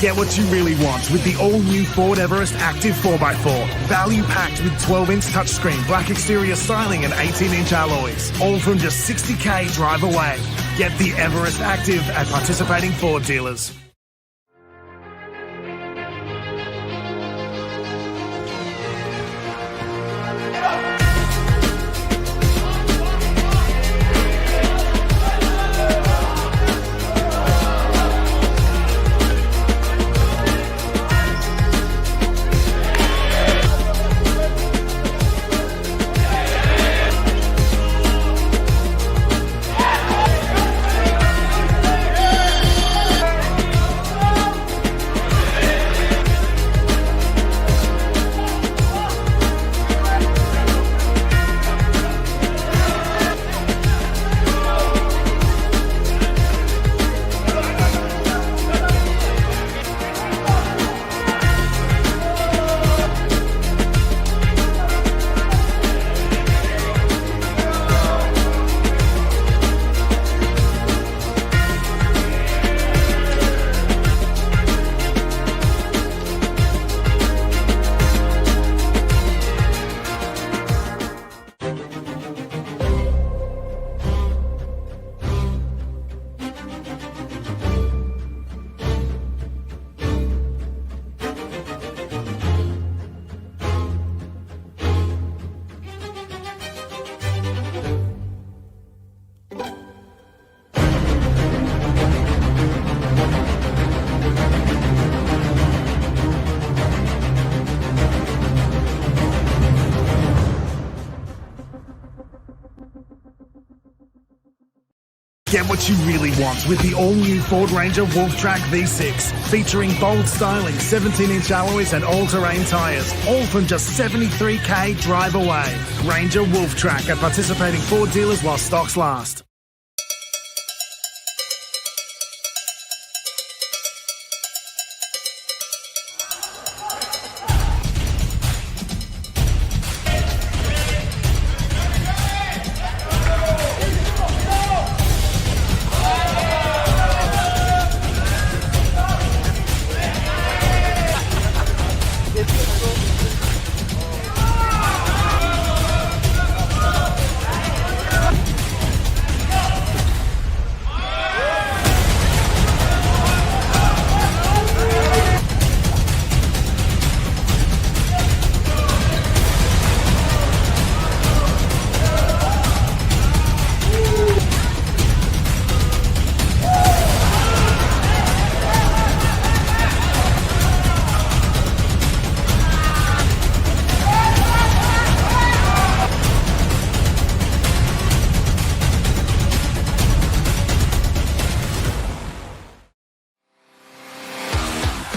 Get what you really want with the all-new Ford Everest Active 4x4. Value-packed with 12-inch touchscreen, black exterior styling and 18-inch alloys. All from just $60K drive away. Get the Everest Active at participating Ford dealers. Get what you really want with the all-new Ford Ranger Wolf-Track V6, featuring bold styling, 17-inch alloys and all-terrain tyres, all from just $73K drive away. Ranger Wolf-Track at participating Ford dealers while stocks last.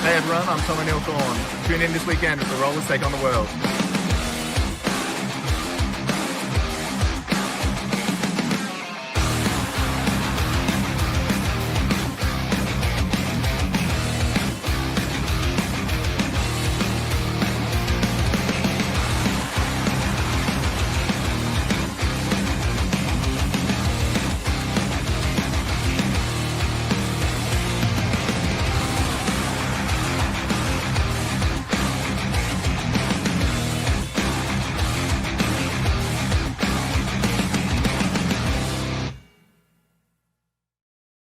Hey everyone, I'm Tom O'Neill Thorne. Tune in this weekend as the Rollers take on the world.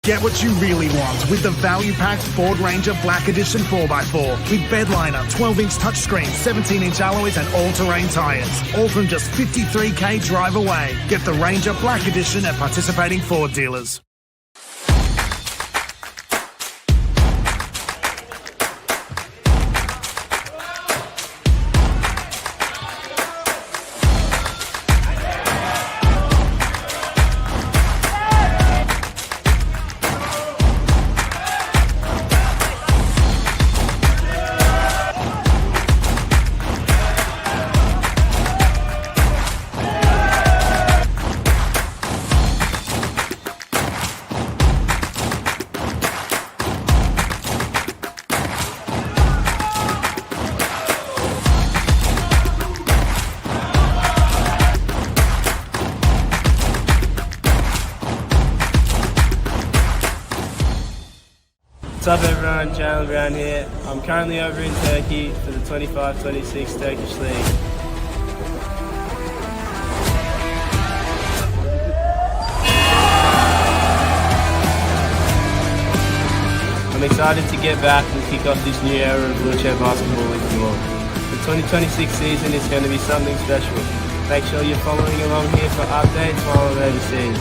Get what you really want with the value-packed Ford Ranger Black Edition 4x4 with bedliner, 12-inch touchscreen, 17-inch alloys and all-terrain tyres. All from just $53K drive away. Get the Ranger Black Edition at participating Ford dealers. What's up everyone, Jalen Brown here. I'm currently over in Turkey for the 25-26 Turkish League. I'm excited to get back and kick off this new era of wheelchair basketball with you all. The 2026 season is going to be something special. Make sure you're following along here for updates while I'm overseas.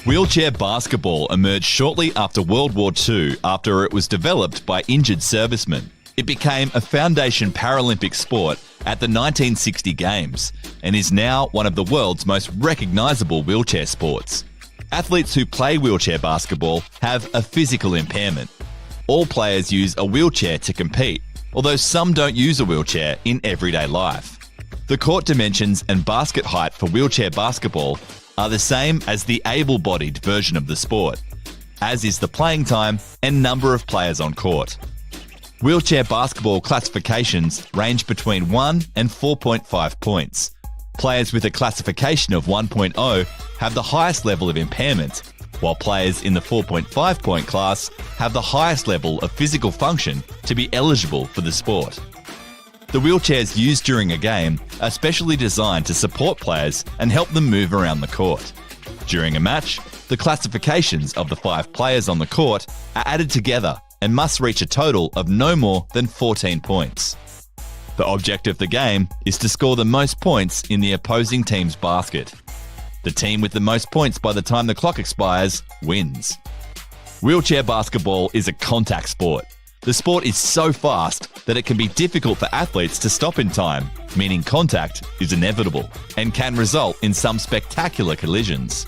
Wheelchair basketball emerged shortly after World War II after it was developed by injured servicemen. It became a foundation Paralympic sport at the 1960 Games and is now one of the world's most recognisable wheelchair sports. Athletes who play wheelchair basketball have a physical impairment. All players use a wheelchair to compete, although some don't use a wheelchair in everyday life. The court dimensions and basket height for wheelchair basketball are the same as the able-bodied version of the sport, as is the playing time and number of players on court. Wheelchair basketball classifications range between 1 and 4.5 points. Players with a classification of 1.0 have the highest level of impairment, while players in the 4.5 point class have the highest level of physical function to be eligible for the sport. The wheelchairs used during a game are specially designed to support players and help them move around the court. During a match, the classifications of the 5 players on the court are added together and must reach a total of no more than 14 points. The object of the game is to score the most points in the opposing team's basket. The team with the most points by the time the clock expires wins. Wheelchair basketball is a contact sport. The sport is so fast that it can be difficult for athletes to stop in time, meaning contact is inevitable and can result in some spectacular collisions.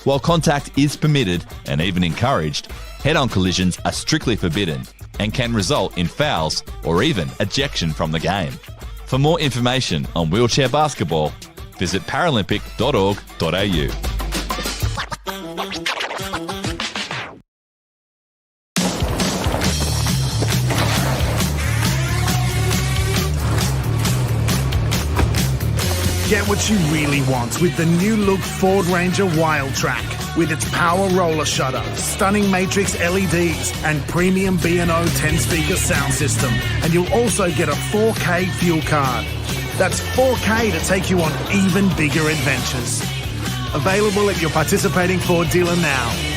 While contact is permitted and even encouraged, head-on collisions are strictly forbidden and can result in fouls or even ejection from the game. For more information on wheelchair basketball, visit paralympic.org.au. Get what you really want with the new look Ford Ranger Wild Track. With its power roller shutter, stunning matrix LEDs, and premium B&O 10-speaker sound system. And you'll also get a 4K fuel card. That's 4K to take you on even bigger adventures. Available at your participating Ford dealer now.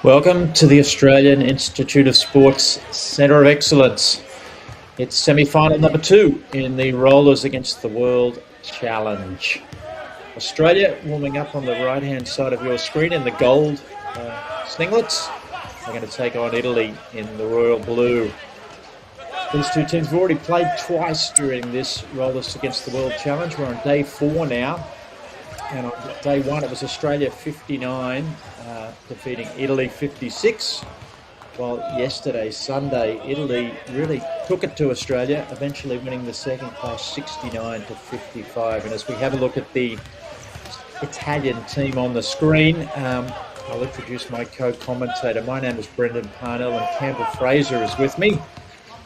Welcome to the Australian Institute of Sport's Centre of Excellence. It's semi-final number 2 in the Rollers against the World Challenge. Australia warming up on the right-hand side of your screen in the gold singlets. They're going to take on Italy in the royal blue. These two teams have already played twice during this Rollers against the World Challenge. We're on day 4 now. And on day 1, it was Australia 59, defeating Italy 56. While yesterday, Sunday, Italy really took it to Australia, eventually winning the second place 69 to 55. And as we have a look at the Italian team on the screen, I'll introduce my co-commentator. My name is Brendan Parnell, and Campbell Fraser is with me,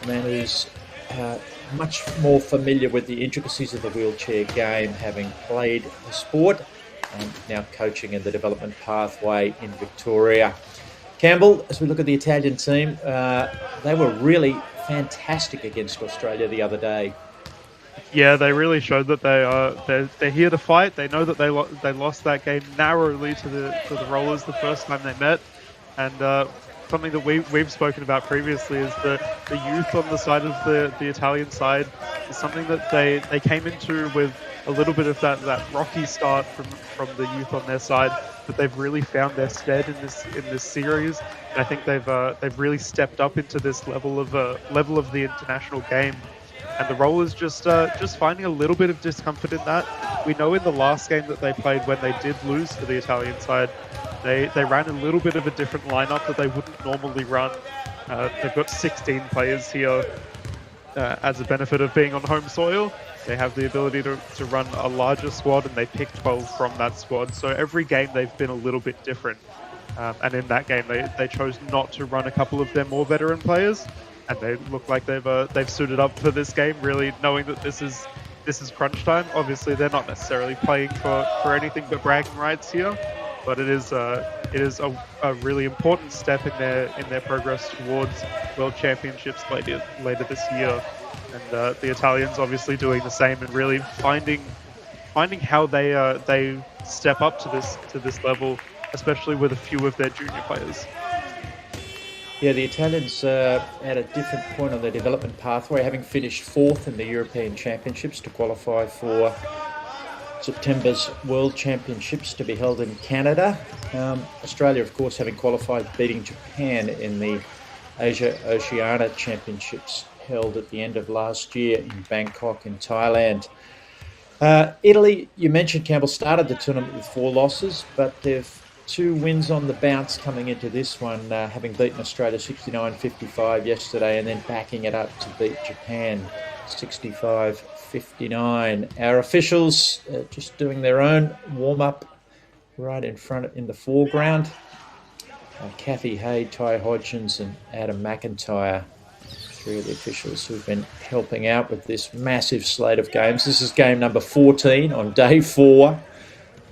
a man who's much more familiar with the intricacies of the wheelchair game, having played the sport and now coaching in the development pathway in Victoria. Campbell, as we look at the Italian team, they were really fantastic against Australia the other day. Yeah, they really showed that they're here to fight. They know that they lost that game narrowly to the Rollers the first time they met, and something that we've spoken about previously is the youth on the side of the Italian side is something that they came into with a little bit of that rocky start from the youth on their side, but they've really found their stead in this series. And I think they've really stepped up into this level of the international game. And the Rollers just finding a little bit of discomfort in that. We know in the last game that they played, when they did lose to the Italian side, they ran a little bit of a different lineup that they wouldn't normally run. They've got 16 players here as a benefit of being on home soil. They have the ability to run a larger squad, and they pick 12 from that squad. So every game they've been a little bit different. And in that game, they chose not to run a couple of their more veteran players. And they look like they've suited up for this game, really knowing that this is crunch time. Obviously, they're not necessarily playing for anything but bragging rights here, but it is a really important step in their progress towards World Championships later this year. And the Italians obviously doing the same and really finding how they step up to this level, especially with a few of their junior players. Yeah, the Italians at a different point on their development pathway, having finished 4th in the European Championships to qualify for September's World Championships to be held in Canada. Australia, of course, having qualified, beating Japan in the Asia-Oceania Championships held at the end of last year in Bangkok in Thailand. Italy, you mentioned, Campbell, started the tournament with 4 losses, but they've 2 wins on the bounce coming into this one, having beaten Australia 69-55 yesterday and then backing it up to beat Japan 65-59. Our officials just doing their own warm-up right in front in the foreground. Kathy Hay, Ty Hodgins and Adam McIntyre, 3 of the officials who've been helping out with this massive slate of games. This is game number 14 on day 4.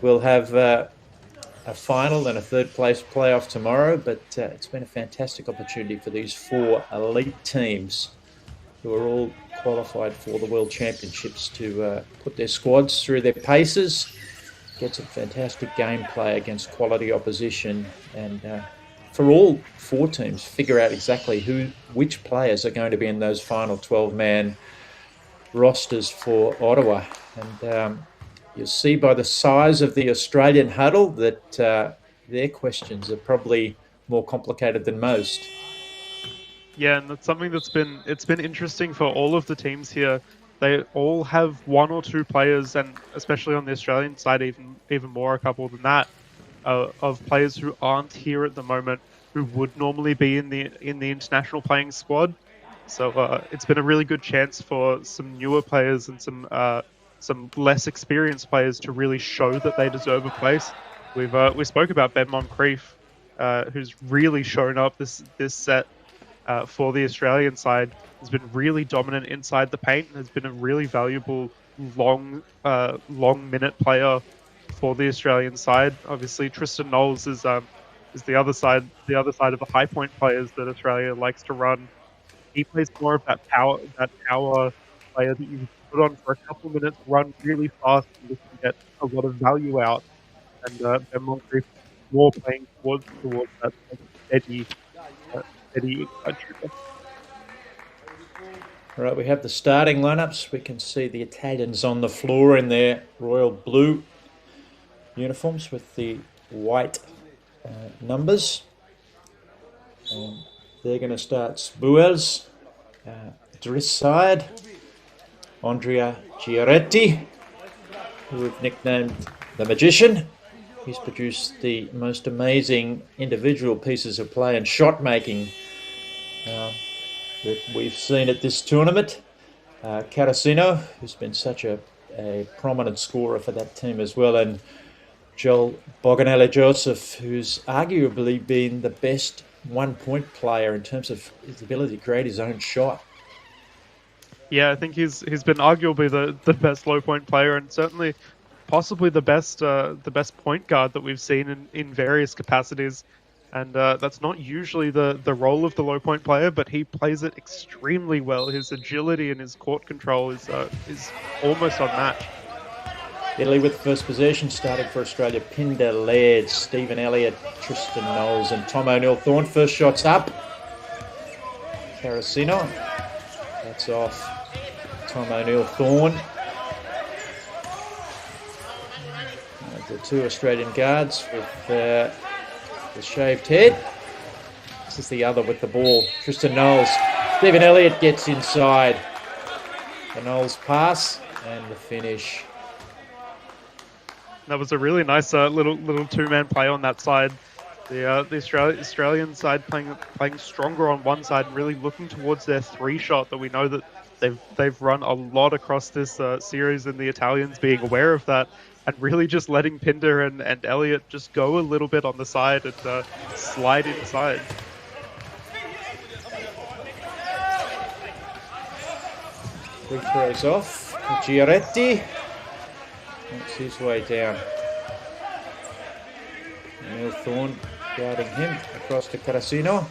We'll have a final and a third place playoff tomorrow, but it's been a fantastic opportunity for these 4 elite teams who are all qualified for the World Championships to put their squads through their paces, get some fantastic gameplay against quality opposition, and for all 4 teams figure out exactly which players are going to be in those final 12-man rosters for Ottawa. And you'll see by the size of the Australian huddle that their questions are probably more complicated than most. Yeah, and that's something it's been interesting for all of the teams here. They all have 1 or 2 players, and especially on the Australian side, even more a couple than that, of players who aren't here at the moment, who would normally be in the international playing squad. So it's been a really good chance for some newer players and some less experienced players to really show that they deserve a place. We spoke about Ben Moncrief, who's really shown up this set for the Australian side. Has been really dominant inside the paint and has been a really valuable long minute player for the Australian side. Obviously, Tristan Knowles is the other side of the high point players that Australia likes to run. He plays more of that power player that you put on for a couple minutes, run really fast, and just get a lot of value out. And Ben Moncrief more playing towards that. steady, steady trooper. All right, we have the starting lineups. We can see the Italians on the floor in their royal blue uniforms with the white numbers. They're going to start Sbuels, Driss side, Andrea Giaretti, who we've nicknamed the Magician. He's produced the most amazing individual pieces of play and shot making that we've seen at this tournament. Carasino, who's been such a prominent scorer for that team as well, and Joel Boganelli Joseph, who's arguably been the best one-point player in terms of his ability to create his own shot. Yeah, I think he's been arguably the best low point player, and certainly possibly the best point guard that we've seen in various capacities. And that's not usually the role of the low point player, but he plays it extremely well. His agility and his court control is almost unmatched. Italy with first possession, starting for Australia. Pinder, Laird, Stephen Elliott, Tristan Knowles and Tom O'Neill-Thorne. First shot's up. Carasino. That's off. Tom O'Neill-Thorne. The two Australian guards with the shaved head. This is the other with the ball. Tristan Knowles. Stephen Elliott gets inside. The Knowles pass and the finish. That was a really nice little two-man play on that side. The Australian side playing stronger on one side and really looking towards their three-shot that we know that they've run a lot across this series, and the Italians being aware of that and really just letting Pinder and Elliott just go a little bit on the side and slide inside. Free throws off. Giaretti makes his way down. O'Neill-Thorne guarding him across to Carasino.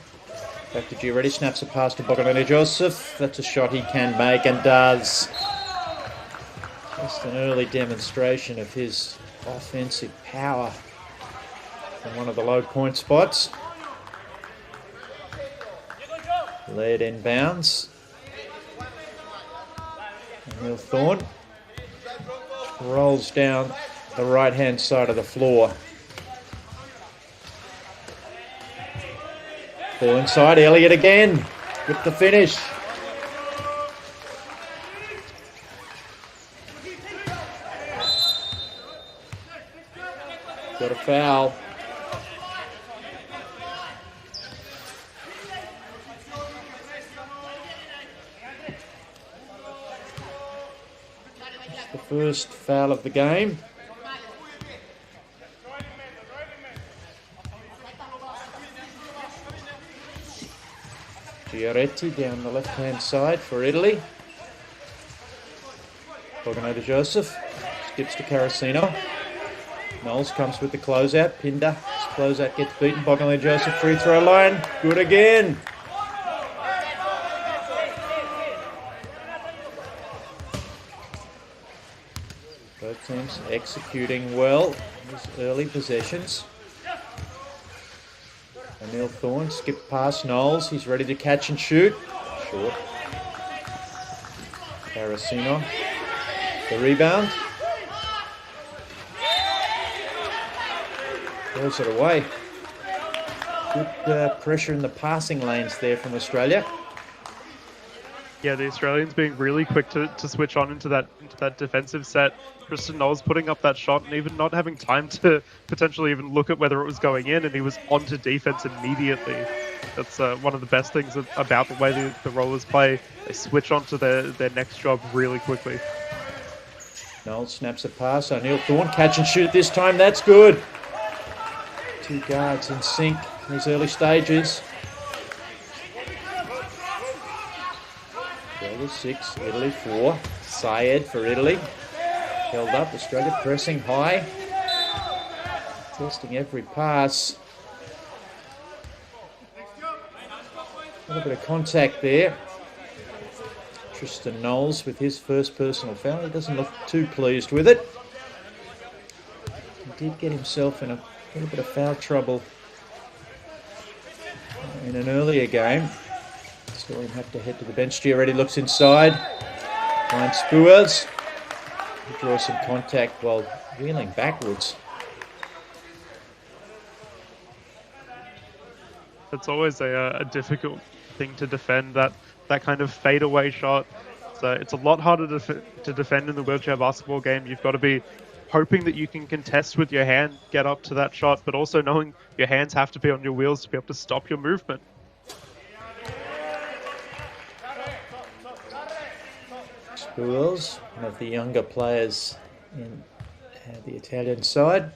Back to Giaretti, snaps a pass to Boganelli Joseph. That's a shot he can make and does. Just an early demonstration of his offensive power from one of the low point spots. Led inbounds. O'Neill-Thorne rolls down the right-hand side of the floor. Ball inside, Elliott again with the finish. Got a foul. It's the first foul of the game. Giaretti down the left-hand side for Italy. Boganelli Joseph skips to Carasino. Knowles comes with the closeout. Pinder, his closeout gets beaten. Boganelli Joseph free throw line. Good again. Both teams executing well in these early possessions. O'Neill-Thorne skip past Knowles. He's ready to catch and shoot. Short. Carasino. The rebound. Throws it away. Good pressure in the passing lanes there from Australia. Yeah, the Australians being really quick to switch on into that defensive set. Tristan Knowles putting up that shot and even not having time to potentially even look at whether it was going in, and he was onto defense immediately. That's one of the best things about the way the Rollers play. They switch onto their next job really quickly. Knowles snaps a pass. O'Neill-Thorne catch and shoot this time. That's good. Two guards in sync in these early stages. Australia 6, Italy 4. Syed for Italy. Held up, Australia pressing high. Testing every pass. A little bit of contact there. Tristan Knowles with his first personal foul. He doesn't look too pleased with it. He did get himself in a little bit of foul trouble in an earlier game. Saw him have to head to the bench. Giaretti looks inside. Finds Spuers. He draws some contact while wheeling backwards. It's always a difficult thing to defend, that kind of fadeaway shot. So it's a lot harder to defend in the wheelchair basketball game. You've got to be hoping that you can contest with your hand, get up to that shot, but also knowing your hands have to be on your wheels to be able to stop your movement. Spuers, one of the younger players in the Italian side,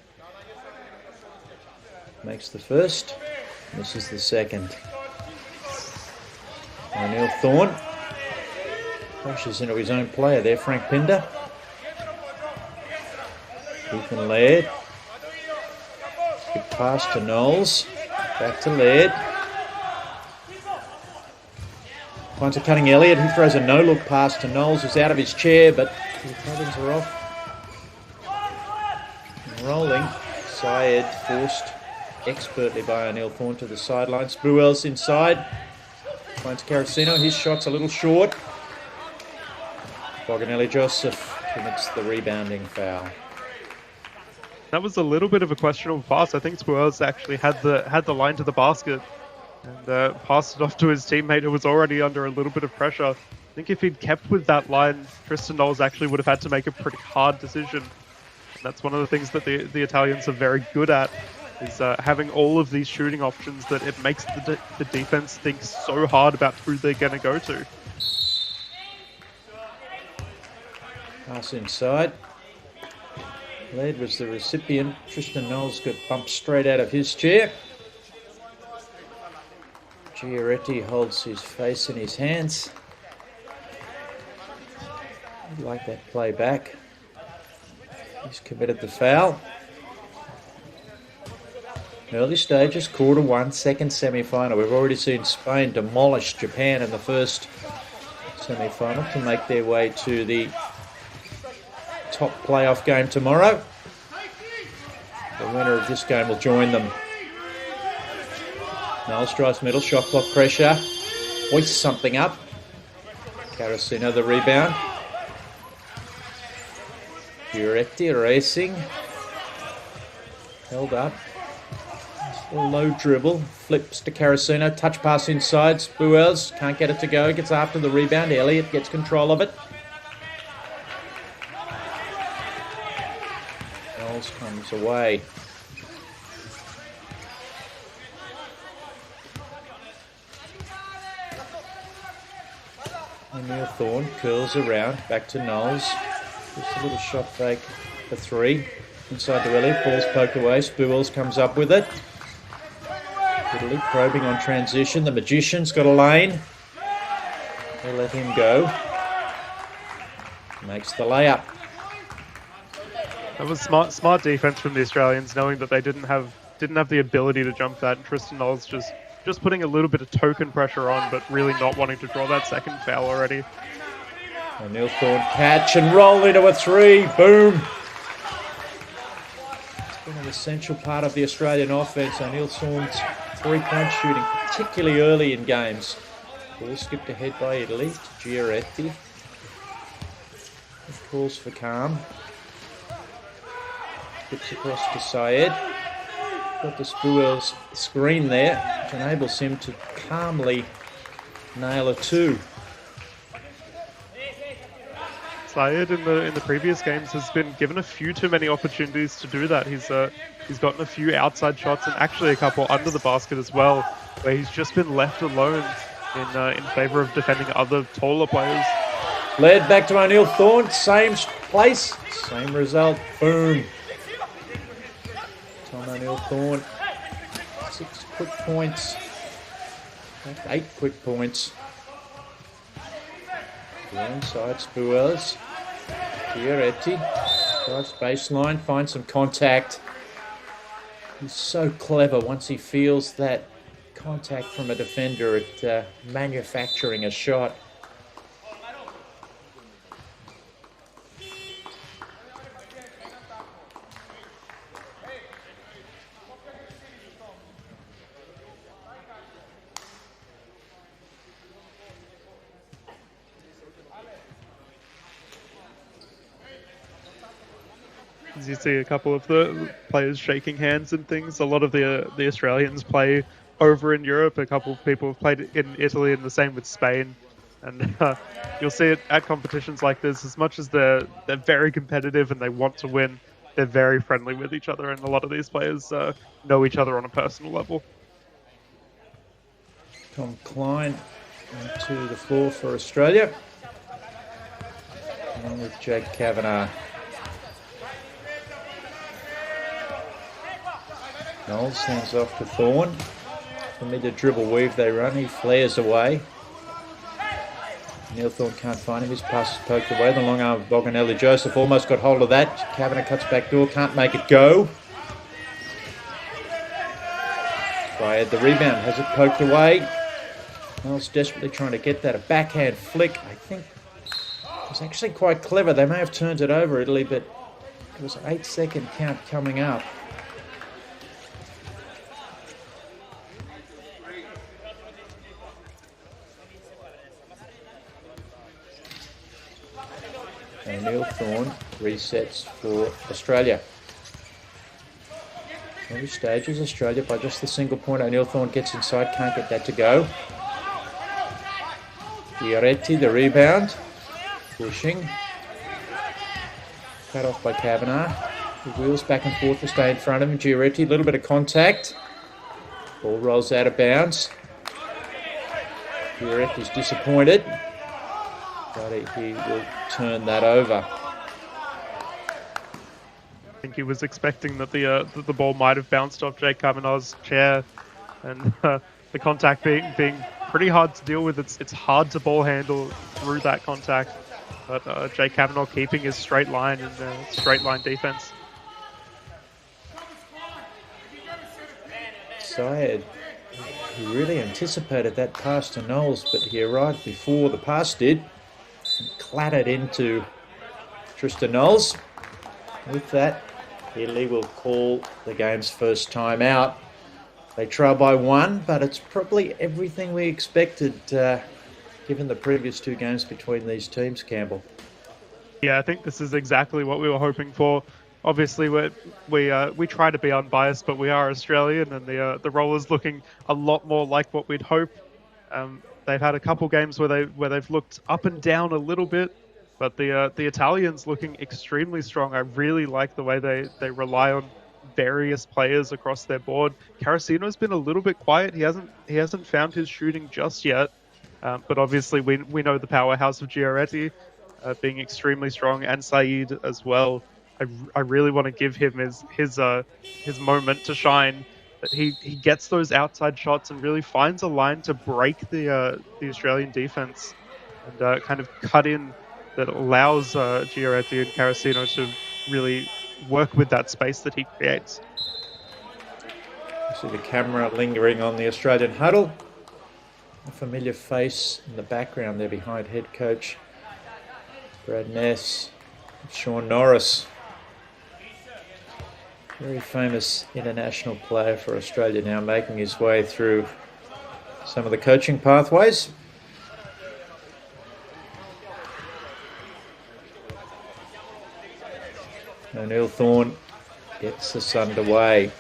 makes the first. This is the second. O'Neill Thorne crashes into his own player there, Frank Pinder. Ethan Laird. Good pass to Knowles. Back to Laird. Finds a cutting Elliott, who throws a no-look pass to Knowles, who's out of his chair, but the Italians are off. And rolling. Syed forced expertly by O'Neill Thorne to the sideline. Spuels inside. Finds Carasino. His shot's a little short. Boganelli Joseph commits the rebounding foul. That was a little bit of a questionable pass. I think Spuels actually had the line to the basket and passed it off to his teammate who was already under a little bit of pressure. I think if he'd kept with that line, Tristan Knowles actually would have had to make a pretty hard decision. And that's one of the things that the Italians are very good at, is having all of these shooting options that it makes the defense think so hard about who they're going to go to. Pass inside. Laird was the recipient. Tristan Knowles got bumped straight out of his chair. Giaretti holds his face in his hands. I'd like that play back. He's committed the foul. Early stages, quarter one, second semi-final. We've already seen Spain demolish Japan in the first semi-final to make their way to the top playoff game tomorrow. The winner of this game will join them. Knowles drives middle, shot clock pressure. Hoists something up. Carasino the rebound. Giaretti racing. Held up. A low dribble. Flips to Carasino. Touch pass inside. Spuels can't get it to go. Gets after the rebound. Elliott gets control of it. Knowles comes away. O'Neill Thorne curls around, back to Knowles. Just a little shot fake for three. Inside to Elliott, ball's poked away. Spuels comes up with it. Italy probing on transition. The Magician's got a lane. They let him go. Makes the layup. That was smart defense from the Australians, knowing that they didn't have the ability to jump that. And Tristan Knowles just putting a little bit of token pressure on, but really not wanting to draw that second foul already. O'Neill Thorne catch and roll into a three. Boom. It's been an essential part of the Australian offense. O'Neill Thorne's three-point shooting, particularly early in games. Ball skipped ahead by Italy to Giaretti. He calls for calm. Skips across to Syed. Got the Spuels screen there, which enables him to calmly nail a two. Syed in the previous games has been given a few too many opportunities to do that. He's gotten a few outside shots and actually a couple under the basket as well, where he's just been left alone in favour of defending other taller players. Led back to O'Neill Thorne, same place, same result. Boom. Tom O'Neill Thorne, 6 quick points. 8 quick points. Inside Spuels. Giaretti drives baseline, finds some contact. He's so clever once he feels that contact from a defender at manufacturing a shot. as you see a couple of the players shaking hands and things. A lot of the Australians play over in Europe. A couple of people have played in Italy, and the same with Spain. And you'll see it at competitions like this. As much as they're very competitive and they want to win, they're very friendly with each other. And a lot of these players know each other on a personal level. Tom Klein onto the floor for Australia, along with Jake Kavanagh. Knowles hands off to Thorne. Familiar dribble weave they run. He flares away. Neil Thorne can't find him. His pass is poked away. The long arm of Boganelli Joseph almost got hold of that. Kavanagh cuts back door. Can't make it go. By the rebound. Has it poked away. Knowles desperately trying to get that. A backhand flick. I think it was actually quite clever. They may have turned it over, Italy, but it was an 8-second count coming up. Neil Thorne resets for Australia. Early stages, Australia by just the single point. O'Neill Thorne gets inside, can't get that to go. Giaretti, the rebound. Pushing. Cut off by Kavanagh. He wheels back and forth to stay in front of him. Giaretti, a little bit of contact. Ball rolls out of bounds. Giaretti's disappointed, but he will turn that over. I think he was expecting that the ball might have bounced off Jake Kavanagh's chair, and the contact being pretty hard to deal with. It's hard to ball handle through that contact, but Jake Kavanagh keeping his straight line and straight line defense. Syed, he really anticipated that pass to Knowles, but he arrived before the pass did and clattered into Tristan Knowles. With that, Italy will call the game's first time out. They trail by 1, but it's probably everything we expected given the previous 2 games between these teams, Campbell. Yeah, I think this is exactly what we were hoping for. Obviously, we try to be unbiased, but we are Australian, and the Rollers looking a lot more like what we'd hope. They've had a couple games where they've looked up and down a little bit, but the Italians looking extremely strong. I really like the way they rely on various players across their board. Carasino's been a little bit quiet. He hasn't found his shooting just yet, but obviously we know the powerhouse of Giaretti being extremely strong, and Saeed as well. I really want to give him his moment to shine. That he gets those outside shots and really finds a line to break the Australian defense and kind of cut in that allows Giaretti and Carasino to really work with that space that he creates. You see the camera lingering on the Australian huddle. A familiar face in the background there behind head coach Brad Ness, Sean Norris. Very famous international player for Australia now, making his way through some of the coaching pathways. O'Neill Thorne gets us underway.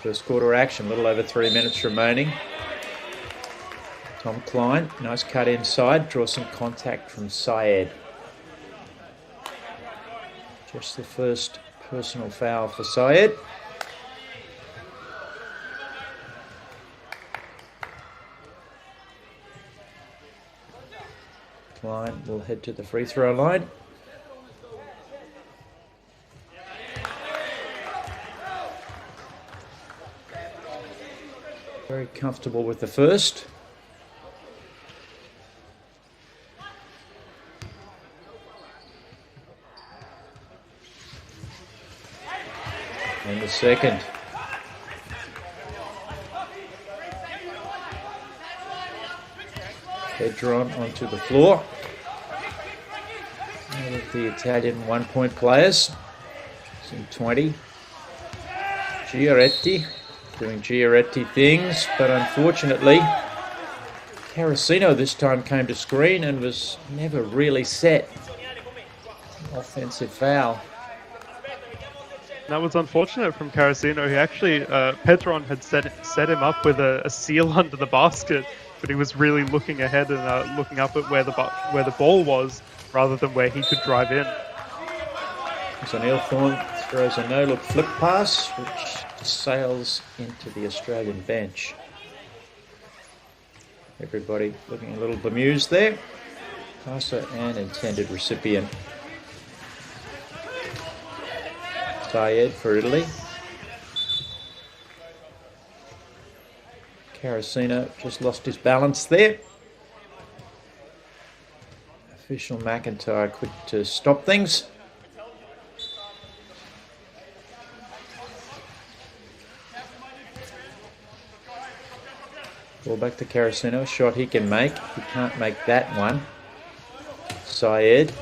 First quarter action, a little over 3 minutes remaining. Tom Klein, nice cut inside, draws some contact from Syed. Just the first personal foul for Syed. Klein will head to the free throw line. Very comfortable with the first. And the second. Pedron onto the floor. One of the Italian 1-point players. Some 20. Giaretti doing Giaretti things, but unfortunately Carasino this time came to screen and was never really set. Offensive foul. That was unfortunate from Carasino. He actually, Pedron had set him up with a seal under the basket, but he was really looking ahead and looking up at where the ball was rather than where he could drive in. So Neil Thorne throws a no-look flip pass, which sails into the Australian bench. Everybody looking a little bemused there. Passer and intended recipient. Syed for Italy. Carasino just lost his balance there. Official McIntyre quick to stop things. Ball back to Carasino. Shot he can make. He can't make that one. Syed.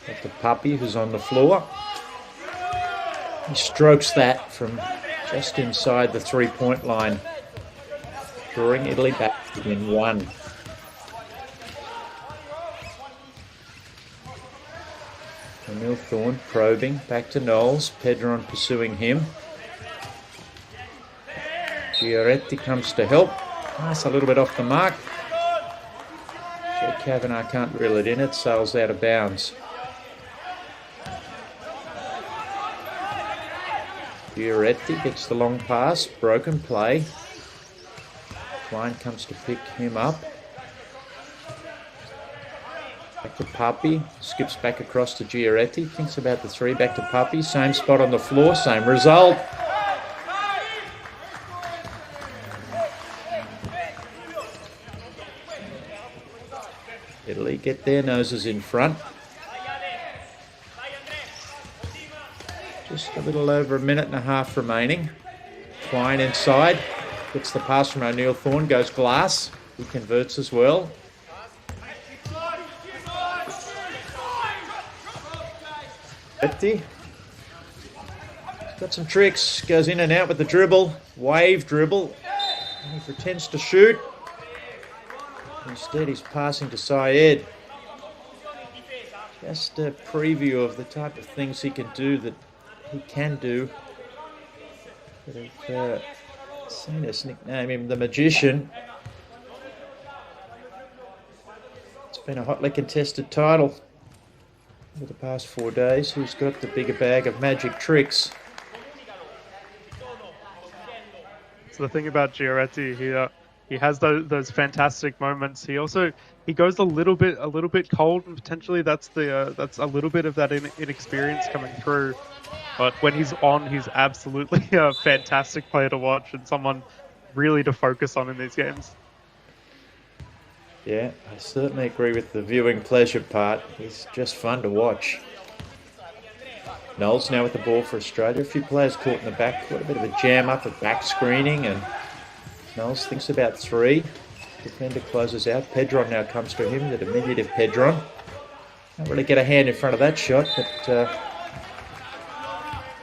Back to Puppy, who's on the floor. He strokes that from just inside the three-point line, drawing Italy back in one. Emil Thorne probing, back to Knowles. Pedron pursuing him. Giaretti comes to help. Pass a little bit off the mark. Jay Kavanagh can't reel it in. It sails out of bounds. Giaretti gets the long pass. Broken play. Klein comes to pick him up. Back to Puppy. Skips back across to Giaretti. Thinks about the three. Back to Puppy. Same spot on the floor. Same result. Italy get their noses in front. Just a little over a minute and a half remaining. Klein inside. Gets the pass from O'Neill Thorne. Goes glass. He converts as well. He's got some tricks. Goes in and out with the dribble. Wave dribble. And he pretends to shoot. Instead, he's passing to Syed. Just a preview of the type of things he can do that he can do. I've seen us nickname him the Magician. It's been a hotly contested title over the past 4 days. Who's got the bigger bag of magic tricks? So the thing about Giaretti, he has those fantastic moments. He goes a little bit cold, and potentially that's a little bit of that inexperience coming through. But when he's on, he's absolutely a fantastic player to watch and someone really to focus on in these games. Yeah, I certainly agree with the viewing pleasure part. He's just fun to watch. Knowles now with the ball for Australia. A few players caught in the back. What a bit of a jam up at back screening, and Knowles thinks about three. Defender closes out. Pedron now comes to him, the diminutive Pedron. Can't really get a hand in front of that shot, but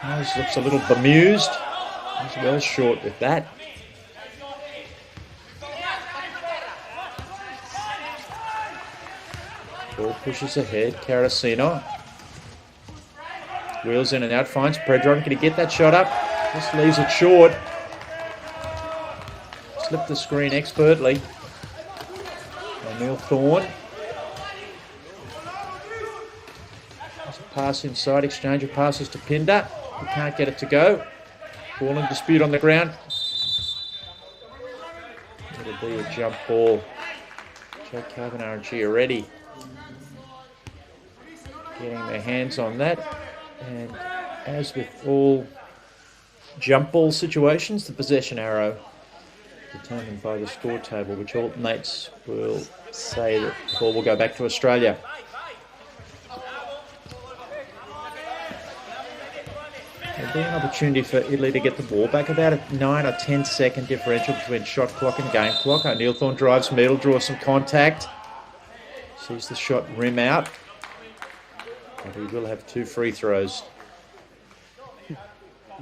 Knowles looks a little bemused. He's well short with that. Ball pushes ahead. Carasino wheels in and out, finds Pedron. Can he get that shot up? Just leaves it short. Slipped the screen expertly. O'Neill Thorne. There's a pass inside, exchange of passes to Pinder. He can't get it to go. Ball in dispute on the ground. It'll be a jump ball. Jay Kavanagh and Giaretti getting their hands on that. And as with all jump ball situations, the possession arrow determined by the score table, which alternates, will say that the ball will go back to Australia. There'll be an opportunity for Italy to get the ball back. About a 9 or 10 second differential between shot clock and game clock. O'Neill Thorne drives middle, draws some contact. Sees the shot rim out. But he will have 2 free throws.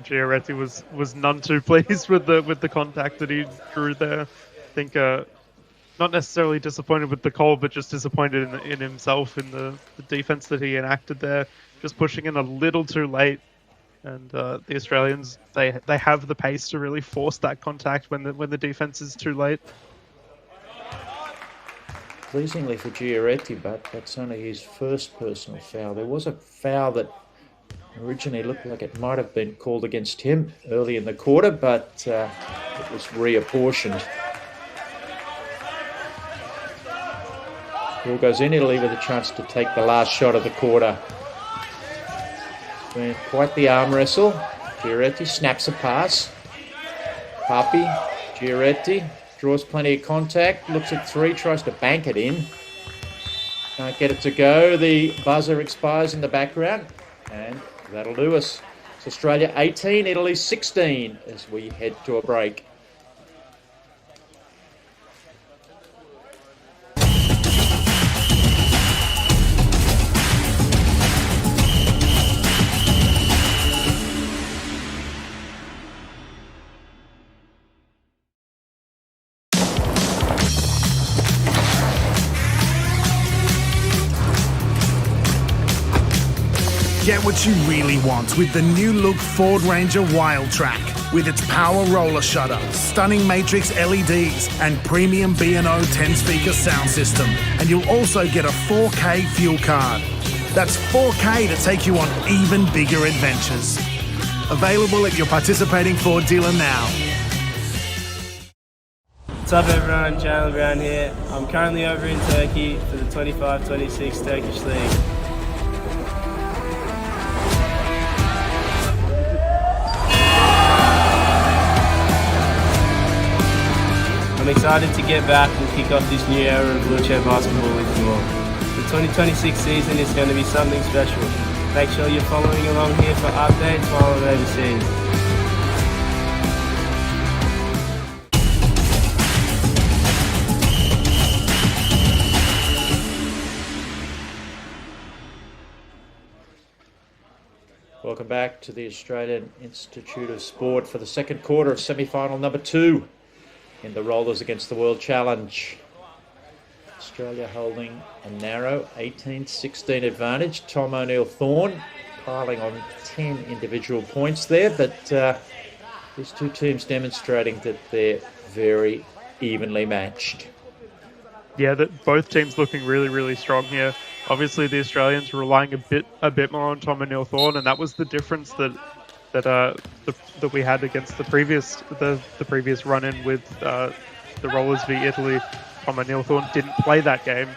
Giaretti was none too pleased with the contact that he drew there. I think not necessarily disappointed with the call, but just disappointed in himself, in the defense that he enacted there, just pushing in a little too late. And the Australians, they have the pace to really force that contact when the defense is too late. Pleasingly for Giaretti, but that's only his first personal foul. There was a foul that originally looked like it might have been called against him early in the quarter, but it was reapportioned. Ball goes in, Italy with a chance to take the last shot of the quarter. Been quite the arm wrestle. Giaretti snaps a pass. Papi, Giaretti draws plenty of contact, looks at three, tries to bank it in. Can't get it to go. The buzzer expires in the background, and that'll do us. It's Australia 18, Italy 16 as we head to a break. Get what you really want with the new look Ford Ranger Wild Track. With its power roller shutter, stunning matrix LEDs, and premium B&O 10-speaker sound system. And you'll also get a 4K fuel card. That's 4K to take you on even bigger adventures. Available at your participating Ford dealer now. What's up everyone, Jalen Brown here. I'm currently over in Turkey for the 25-26 Turkish League. I'm excited to get back and kick off this new era of wheelchair basketball with you all. The 2026 season is going to be something special. Make sure you're following along here for updates while I'm overseas. Welcome back to the Australian Institute of Sport for the second quarter of semi-final number 2 in the Rollers against the World Challenge. Australia holding a narrow 18-16 advantage. Tom O'Neill-Thorne piling on 10 individual points there, but these two teams demonstrating that they're very evenly matched. Yeah, that both teams looking really, really strong here. Obviously, the Australians were relying a bit more on Tom O'Neill-Thorne, and that was the difference that we had against the previous run-in with the Rollers v Italy. Tom O'Neill-Thorne didn't play that game.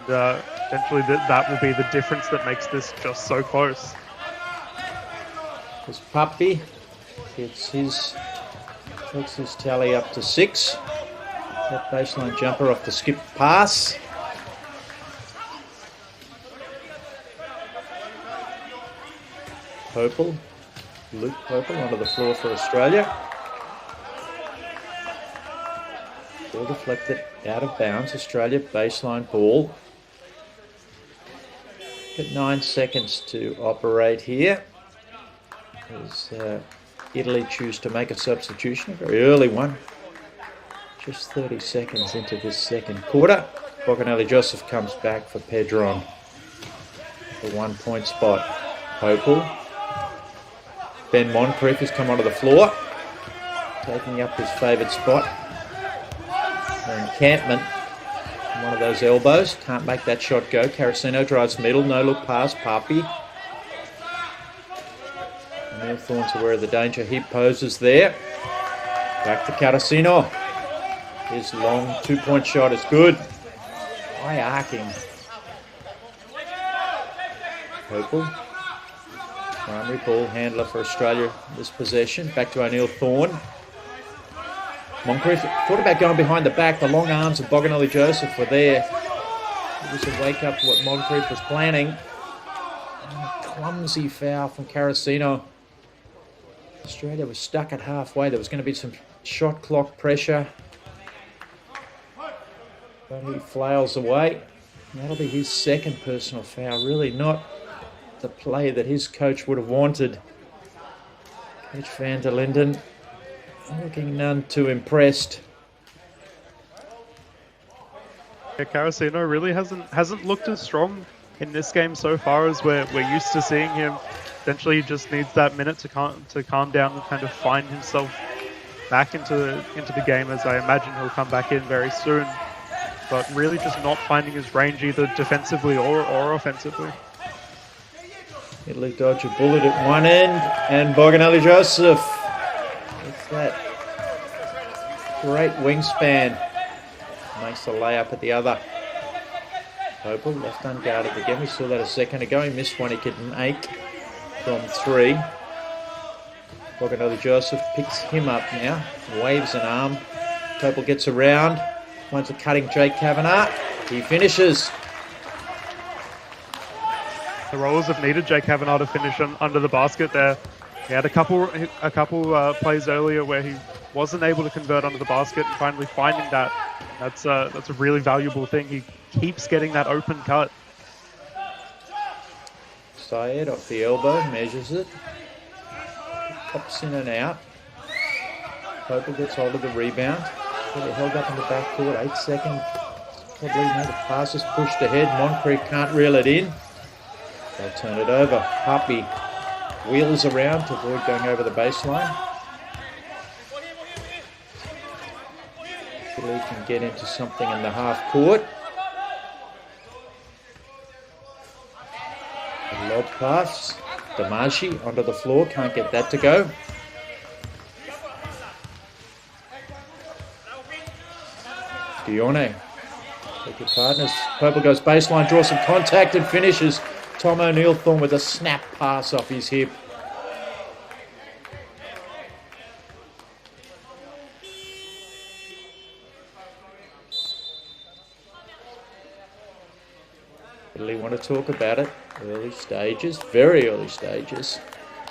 And, essentially, that will be the difference that makes this just so close. As Papi takes his tally up to 6. That baseline jumper off the skip pass. Luke Popel onto the floor for Australia. Ball deflected out of bounds. Australia baseline ball. Got 9 seconds to operate here. As Italy choose to make a substitution, a very early one. Just 30 seconds into this second quarter. Boganelli Joseph comes back for Pedron. The 1 point spot. Popel. Ben Moncrief has come onto the floor, taking up his favoured spot. And Encampment, one of those elbows, can't make that shot go. Carasino drives middle, no look pass, Papi. O'Neill-Thorne's aware of the danger he poses there. Back to Carasino. His long 2-point shot is good. High arcing. Popel. Primary ball handler for Australia this possession. Back to O'Neill-Thorne. Moncrief thought about going behind the back. The long arms of Boganelli Joseph were there. It was a wake up to what Moncrief was planning. A clumsy foul from Carasino. Australia was stuck at halfway. There was going to be some shot clock pressure. But he flails away. That'll be his second personal foul. Really not the play that his coach would have wanted. Coach van der Linden looking none too impressed. Yeah, Carasino really hasn't looked as strong in this game so far as we're used to seeing him. Essentially, he just needs that minute to calm down and kind of find himself back into the game, as I imagine he'll come back in very soon. But really just not finding his range either defensively or offensively. Italy dodge a bullet at one end, and Boganelli Joseph. It's that great wingspan. Makes the layup at the other. Popel left unguarded again. We saw that a second ago. He missed one he could make from three. Boganelli Joseph picks him up now. Waves an arm. Popel gets around. Finds a cutting Jake Kavanagh. He finishes. The Rollers have needed Jake Kavanagh to finish under the basket there. He had a couple plays earlier where he wasn't able to convert under the basket, and finally finding that. That's a really valuable thing. He keeps getting that open cut. Syed off the elbow, measures it. Pops in and out. Popel gets hold of the rebound. They're held up in the backcourt, 8 seconds. Probably the pass is pushed ahead. Moncrief can't reel it in. They'll turn it over. Puppy wheels around to avoid going over the baseline. Italy can get into something in the half court. A lob pass. Damashi onto the floor, can't get that to go. Dione, take your partners. Popel goes baseline, draws some contact and finishes. Tom O'Neill-Thorne with a snap pass off his hip. Italy want to talk about it. Early stages, very early stages.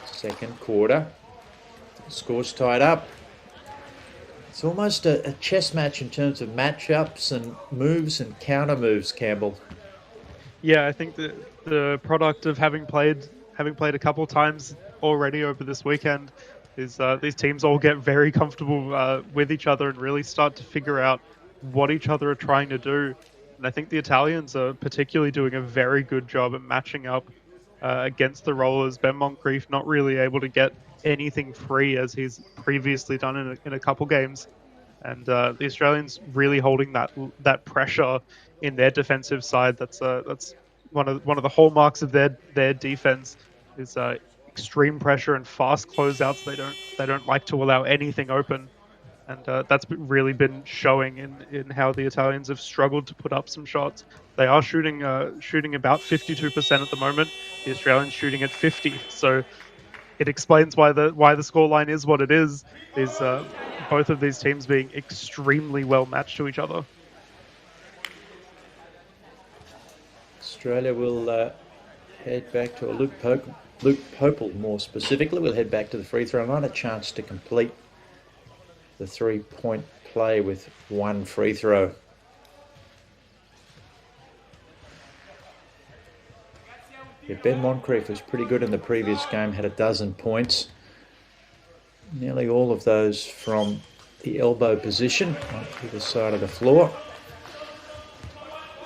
Second quarter. The score's tied up. It's almost a chess match in terms of matchups and moves and counter moves, Campbell. Yeah, I think the product of having played a couple times already over this weekend is these teams all get very comfortable with each other and really start to figure out what each other are trying to do. And I think the Italians are particularly doing a very good job at matching up against the Rollers. Ben Moncrief not really able to get anything free as he's previously done in a couple games. And the Australians really holding that pressure in their defensive side. That's one of the hallmarks of their defense is extreme pressure and fast closeouts. They don't like to allow anything open. And that's really been showing in how the Italians have struggled to put up some shots. They are shooting about 52% at the moment. The Australians shooting at 50%. So it explains why the scoreline is what it is. Is both of these teams being extremely well matched to each other. Australia will head back to Luke Popel more specifically. We'll head back to the free throw line. A chance to complete the 3-point play with one free throw. Yeah, Ben Moncrief was pretty good in the previous game, had 12 points. Nearly all of those from the elbow position on either side of the floor.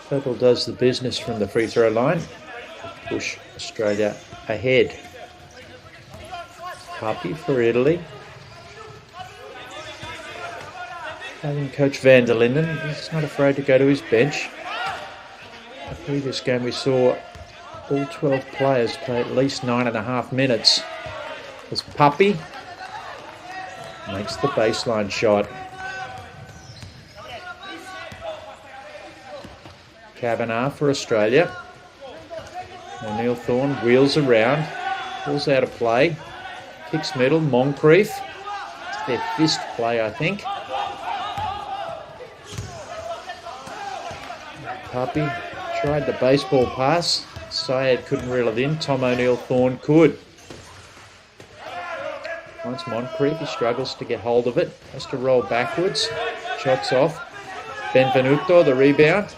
Popel does the business from the free throw line to push Australia ahead. Puppy for Italy. Having Coach Van der Linden, he's not afraid to go to his bench. The previous game we saw all 12 players play at least 9.5 minutes. As Puppy makes the baseline shot. Kavanagh for Australia. O'Neill-Thorne wheels around, pulls out of play, kicks middle, Moncrief. It's their fist play, I think. Puppy tried the baseball pass. Syed couldn't reel it in. Tom O'Neill-Thorne could. Once Moncrief, he struggles to get hold of it. Has to roll backwards. Shots off. Benvenuto, the rebound.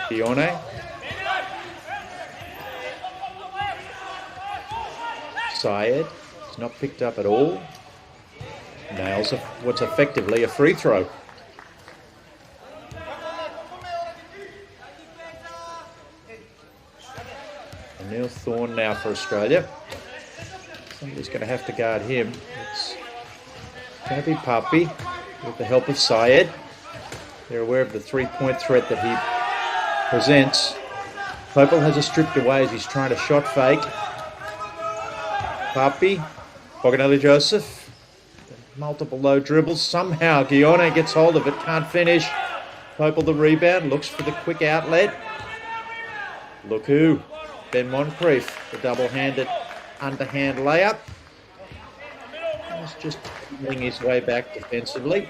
Dione. Syed. It's not picked up at all. Nails what's effectively a free throw. Neil Thorne now for Australia. Somebody's going to have to guard him. It's going to be Papi with the help of Syed. They're aware of the three-point threat that he presents. Popel has it stripped away as he's trying to shot fake. Papi, Boganelli Joseph, multiple low dribbles. Somehow Guione gets hold of it, can't finish. Popel the rebound, looks for the quick outlet. Look who, Ben Moncrief, the double-handed underhand layup. He's just pulling his way back defensively.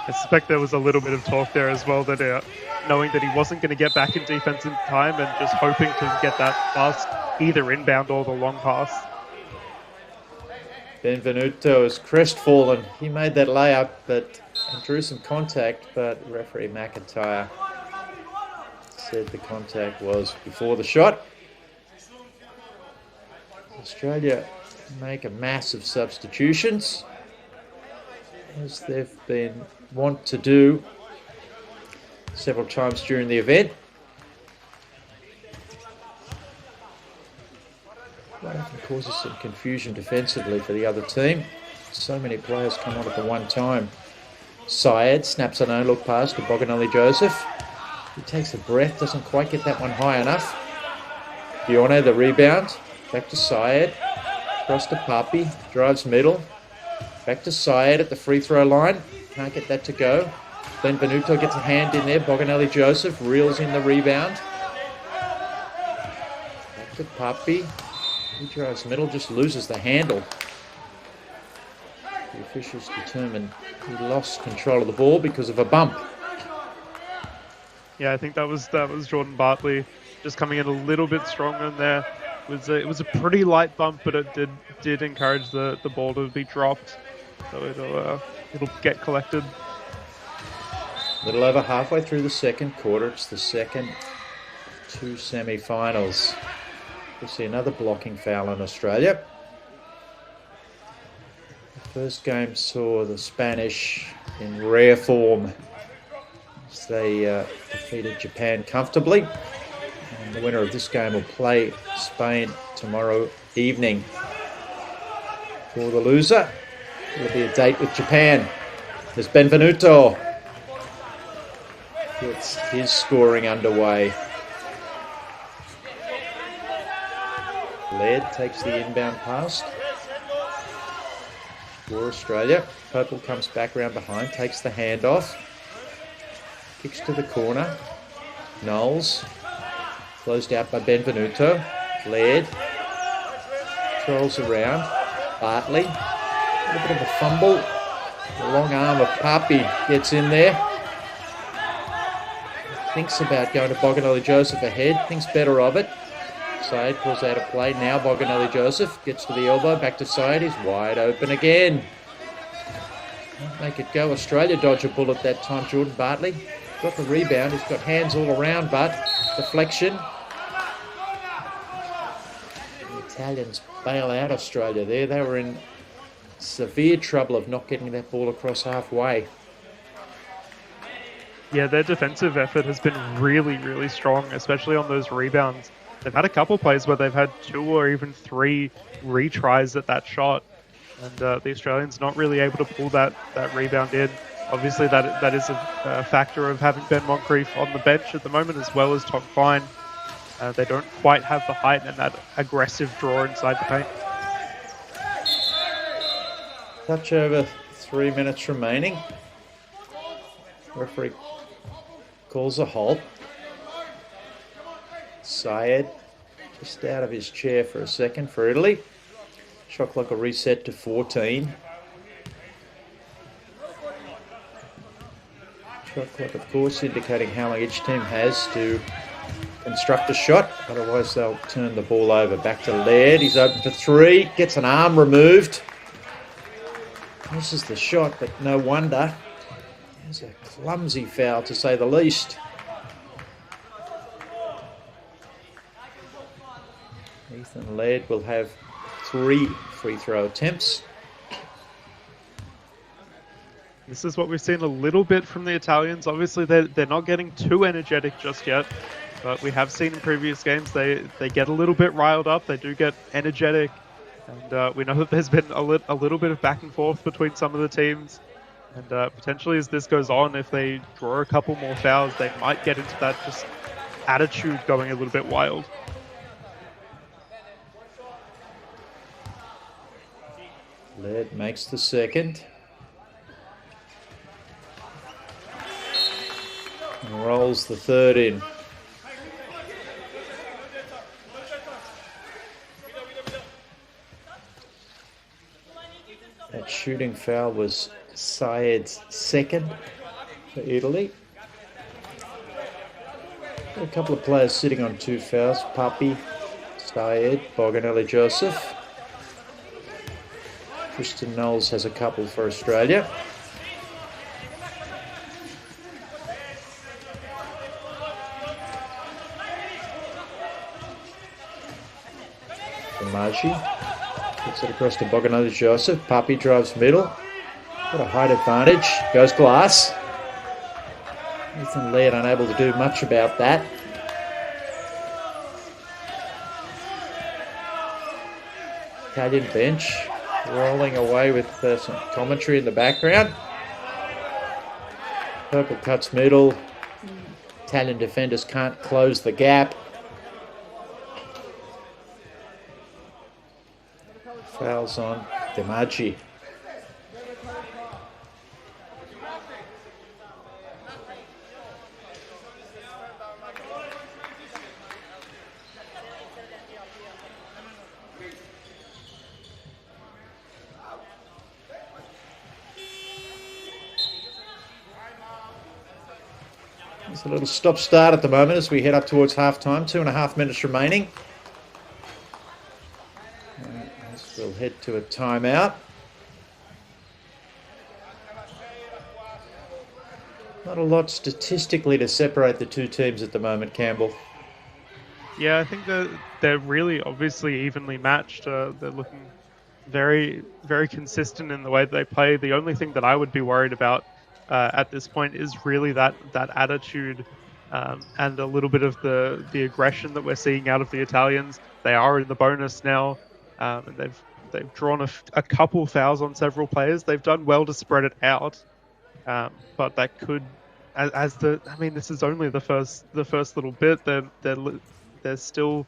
I suspect there was a little bit of talk there as well, that knowing that he wasn't going to get back in defense in time and just hoping to get that pass, either inbound or the long pass. Benvenuto is crestfallen. He made that layup, but drew some contact, but referee McIntyre said the contact was before the shot. Australia make a massive substitutions, as they've been wont to do several times during the event. That often causes some confusion defensively for the other team. So many players come on at the one time. Syed snaps a no-look pass to Boganelli Joseph. He takes a breath, doesn't quite get that one high enough. Guione the rebound, back to Syed, across to Papi, drives middle, back to Syed at the free throw line, can't get that to go. Benvenuto gets a hand in there, Boganelli Joseph reels in the rebound. Back to Papi, he drives middle, just loses the handle. The officials determined he lost control of the ball because of a bump. Yeah, I think that was Jordan Bartley just coming in a little bit stronger in there. It was a pretty light bump, but it did encourage the ball to be dropped, so it'll get collected. A little over halfway through the second quarter. It's the second two semi-finals. We'll see another blocking foul on Australia. The first game saw the Spanish in rare form as they defeated Japan comfortably. And the winner of this game will play Spain tomorrow evening. For the loser, it'll be a date with Japan. There's Benvenuto. Gets his scoring underway. Laird takes the inbound pass for Australia. Popel comes back round behind, takes the handoff. Kicks to the corner. Knowles. Closed out by Benvenuto. Laird. Trolls around. Bartley. A little bit of a fumble. The long arm of Papi gets in there. Thinks about going to Boganelli Joseph ahead. Thinks better of it. Syed calls out a play. Now Boganelli Joseph gets to the elbow. Back to Syed. He's wide open again. Can't make it go. Australia dodge a bullet that time. Jordan Bartley got the rebound. He's got hands all around, but deflection. The Italians bail out Australia there. They were in severe trouble of not getting that ball across halfway. Yeah, their defensive effort has been really, really strong, especially on those rebounds. They've had a couple plays where they've had 2 or even 3 retries at that shot, and the Australians not really able to pull that rebound in. Obviously, that is a factor of having Ben Moncrief on the bench at the moment, as well as Tom Fine. They don't quite have the height and that aggressive draw inside the paint. Touch over, 3 minutes remaining. Referee calls a halt. Syed just out of his chair for a second for Italy. Shot clock will reset to 14. Shot clock, of course, indicating how long each team has to construct a shot. Otherwise, they'll turn the ball over. Back to Laird. He's open for 3. Gets an arm removed. Misses the shot, but no wonder. It's a clumsy foul, to say the least. Ethan Laird will have 3 free throw attempts. This is what we've seen a little bit from the Italians. Obviously, they're not getting too energetic just yet. But we have seen in previous games they get a little bit riled up. They do get energetic, and we know that there's been a little bit of back and forth between some of the teams. And potentially, as this goes on, if they draw a couple more fouls, they might get into that just attitude going a little bit wild. Laird makes the second. And rolls the third in. That shooting foul was Syed's second for Italy. A couple of players sitting on 2 fouls. Papi, Syed, Boganelli Joseph. Tristan Knowles has a couple for Australia. Demaji gets it across to Boganelli Joseph. Papi drives middle. Got a height advantage. Goes glass. Ethan Laird unable to do much about that. Italian bench rolling away with some commentary in the background. Purple cuts middle. Italian defenders can't close the gap. Fouls on Demaji. It's a little stop-start at the moment as we head up towards half-time. 2.5 minutes remaining. We'll head to a timeout. Not a lot statistically to separate the two teams at the moment, Campbell. Yeah, I think that they're really obviously evenly matched. They're looking very, very consistent in the way that they play. The only thing that I would be worried about at this point is really that attitude and a little bit of the aggression that we're seeing out of the Italians. They are in the bonus now, and they've drawn a couple fouls on several players. They've done well to spread it out, but that could, this is only the first little bit. They're still,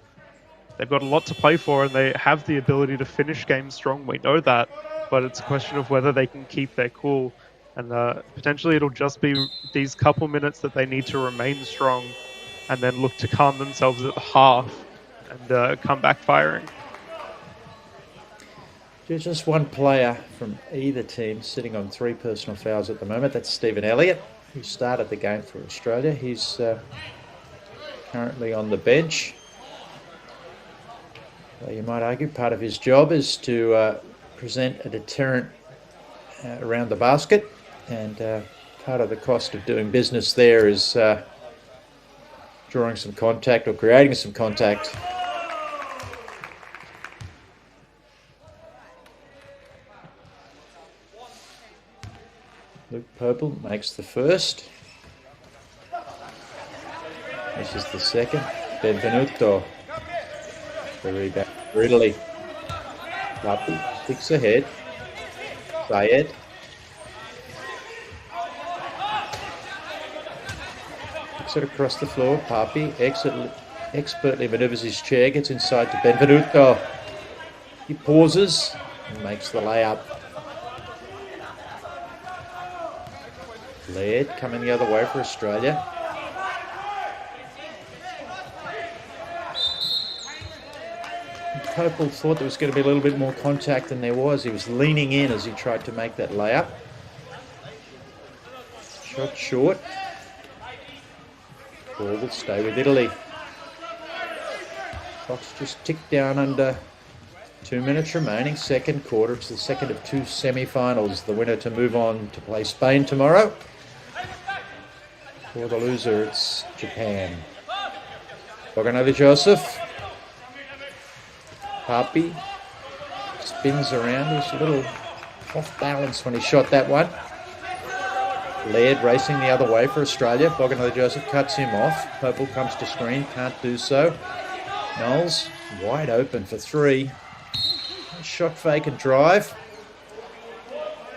they've got a lot to play for, and they have the ability to finish games strong. We know that, but it's a question of whether they can keep their cool. And potentially it'll just be these couple minutes that they need to remain strong and then look to calm themselves at the half and come back firing. There's just one player from either team sitting on 3 personal fouls at the moment. That's Stephen Elliott, who started the game for Australia. He's currently on the bench. Well, you might argue part of his job is to present a deterrent around the basket. And part of the cost of doing business there is drawing some contact or creating some contact. Luke Purple makes the first. This is the second. Benvenuto. The rebound for Italy. Papi kicks ahead. Syed. It across the floor. Papi expertly maneuvers his chair, gets inside to Benvenuto. He pauses and makes the layup. Laird coming the other way for Australia. Popel thought there was going to be a little bit more contact than there was. He was leaning in as he tried to make that layup. Shot short. Ball will stay with Italy. Clock's just ticked down under 2 minutes remaining. Second quarter. It's the second of 2 semi-finals. The winner to move on to play Spain tomorrow. For the loser, it's Japan. Boganelli Joseph. Papi spins around. He's a little off balance when he shot that one. Laird racing the other way for Australia. Bognelli Joseph cuts him off. Popel comes to screen, can't do so. Knowles wide open for three. Shot fake and drive.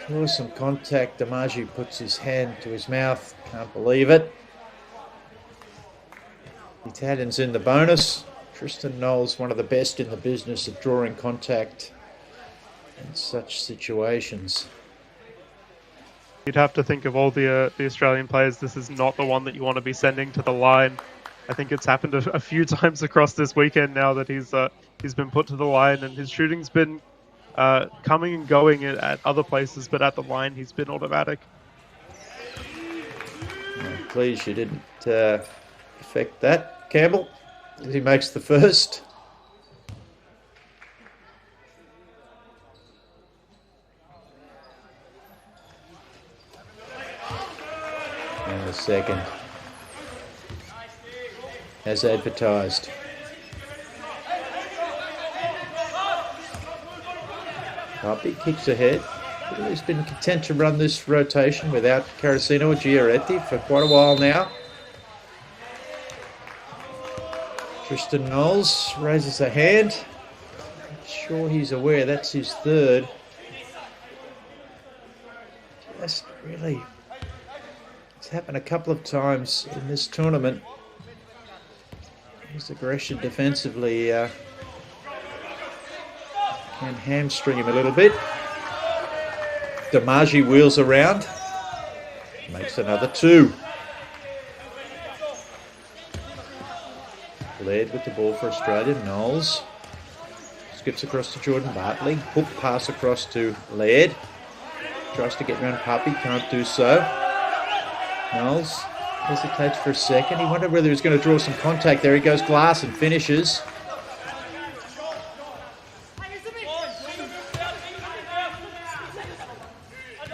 Draws some contact. Damagi puts his hand to his mouth. Can't believe it. The Italian's in the bonus. Tristan Knowles, one of the best in the business of drawing contact in such situations. You'd have to think of all the Australian players. This is not the one that you want to be sending to the line. I think it's happened a few times across this weekend now that he's been put to the line, and his shooting's been coming and going at other places, but at the line he's been automatic. I'm pleased you didn't affect that, Campbell, as he makes the first. And the second, as advertised. Puppy kicks ahead. He's been content to run this rotation without Carasino or Giaretti for quite a while now. Tristan Knowles raises a hand. Not sure he's aware that's his third. Just really, it's happened a couple of times in this tournament. His aggression defensively can hamstring him a little bit. Damagi wheels around, makes another two. Laird with the ball for Australia. Knowles skips across to Jordan Bartley. Hook pass across to Laird. Tries to get around Puppy, can't do so. Knowles hesitates for a second. He wondered whether he was going to draw some contact there. He goes glass and finishes.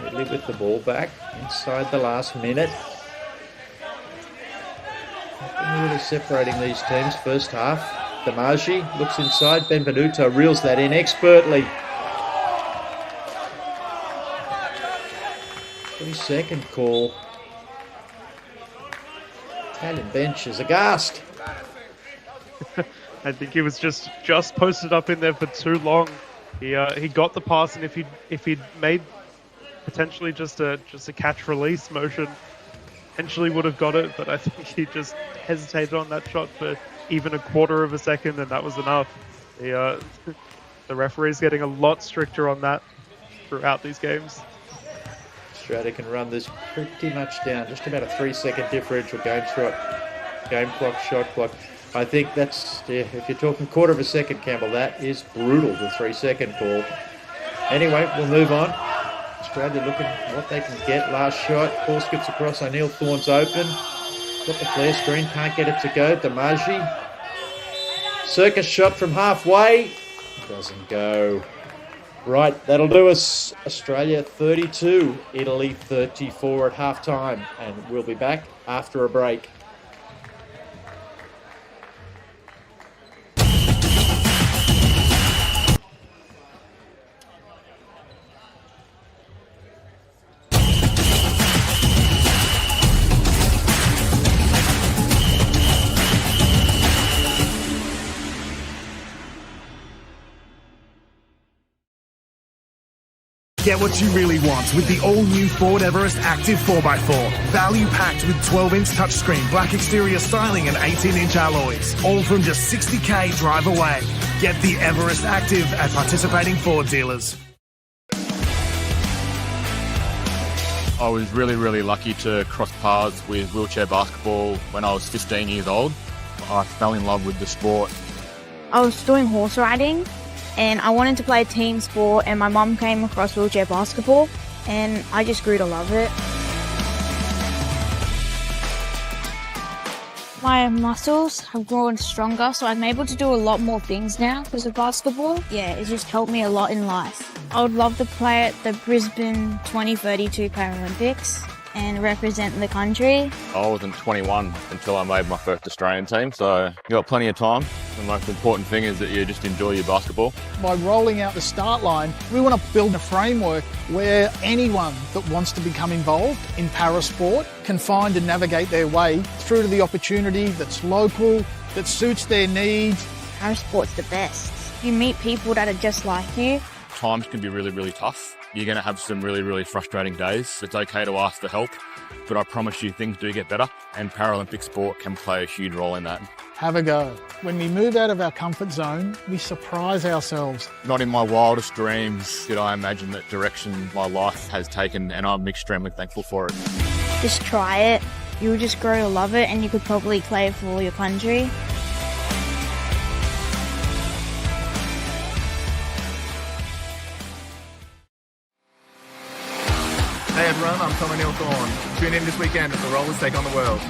Ridley with the ball back inside the last minute. Nothing really separating these teams first half. Damagi looks inside. Benvenuto reels that in expertly. 3-second call. Italian bench is aghast. I think he was just posted up in there for too long. He got the pass, and if he'd made potentially just a catch release motion, potentially would have got it, but I think he just hesitated on that shot for even a quarter of a second, and that was enough. The referee's getting a lot stricter on that throughout these games. Australia can run this pretty much down. Just about a 3-second differential game clock, shot clock. I think that's, if you're talking quarter of a second, Campbell, that is brutal, the 3-second call. Anyway, we'll move on. Australia looking what they can get. Last shot. Ball skips across. O'Neill Thorne's open. Got the flare screen. Can't get it to go. Damagi. Circus shot from halfway. Doesn't go. Right, that'll do us. Australia 32, Italy 34 at halftime. And we'll be back after a break. Get what you really want with the all-new Ford Everest Active 4x4. Value packed with 12-inch touchscreen, black exterior styling and 18-inch alloys. All from just $60K drive away. Get the Everest Active at participating Ford dealers. I was really lucky to cross paths with wheelchair basketball when I was 15 years old. I fell in love with the sport. I was doing horse riding and I wanted to play a team sport, and my mum came across wheelchair basketball and I just grew to love it. My muscles have grown stronger, so I'm able to do a lot more things now because of basketball. Yeah, it's just helped me a lot in life. I would love to play at the Brisbane 2032 Paralympics. and represent the country. I wasn't 21 until I made my first Australian team, so you got plenty of time. The most important thing is that you just enjoy your basketball. By rolling out the start line, we want to build a framework where anyone that wants to become involved in parasport can find and navigate their way through to the opportunity that's local, that suits their needs. Parasport's the best. You meet people that are just like you. Times can be really, really tough. You're going to have some really, really frustrating days. It's okay to ask for help, but I promise you things do get better, and Paralympic sport can play a huge role in that. Have a go. When we move out of our comfort zone, we surprise ourselves. Not in my wildest dreams did I imagine that direction my life has taken, and I'm extremely thankful for it. Just try it. You'll just grow to love it, and you could probably play for your country. Hey everyone, I'm Tommy Thorne. Tune in this weekend as the Rollers take on the world.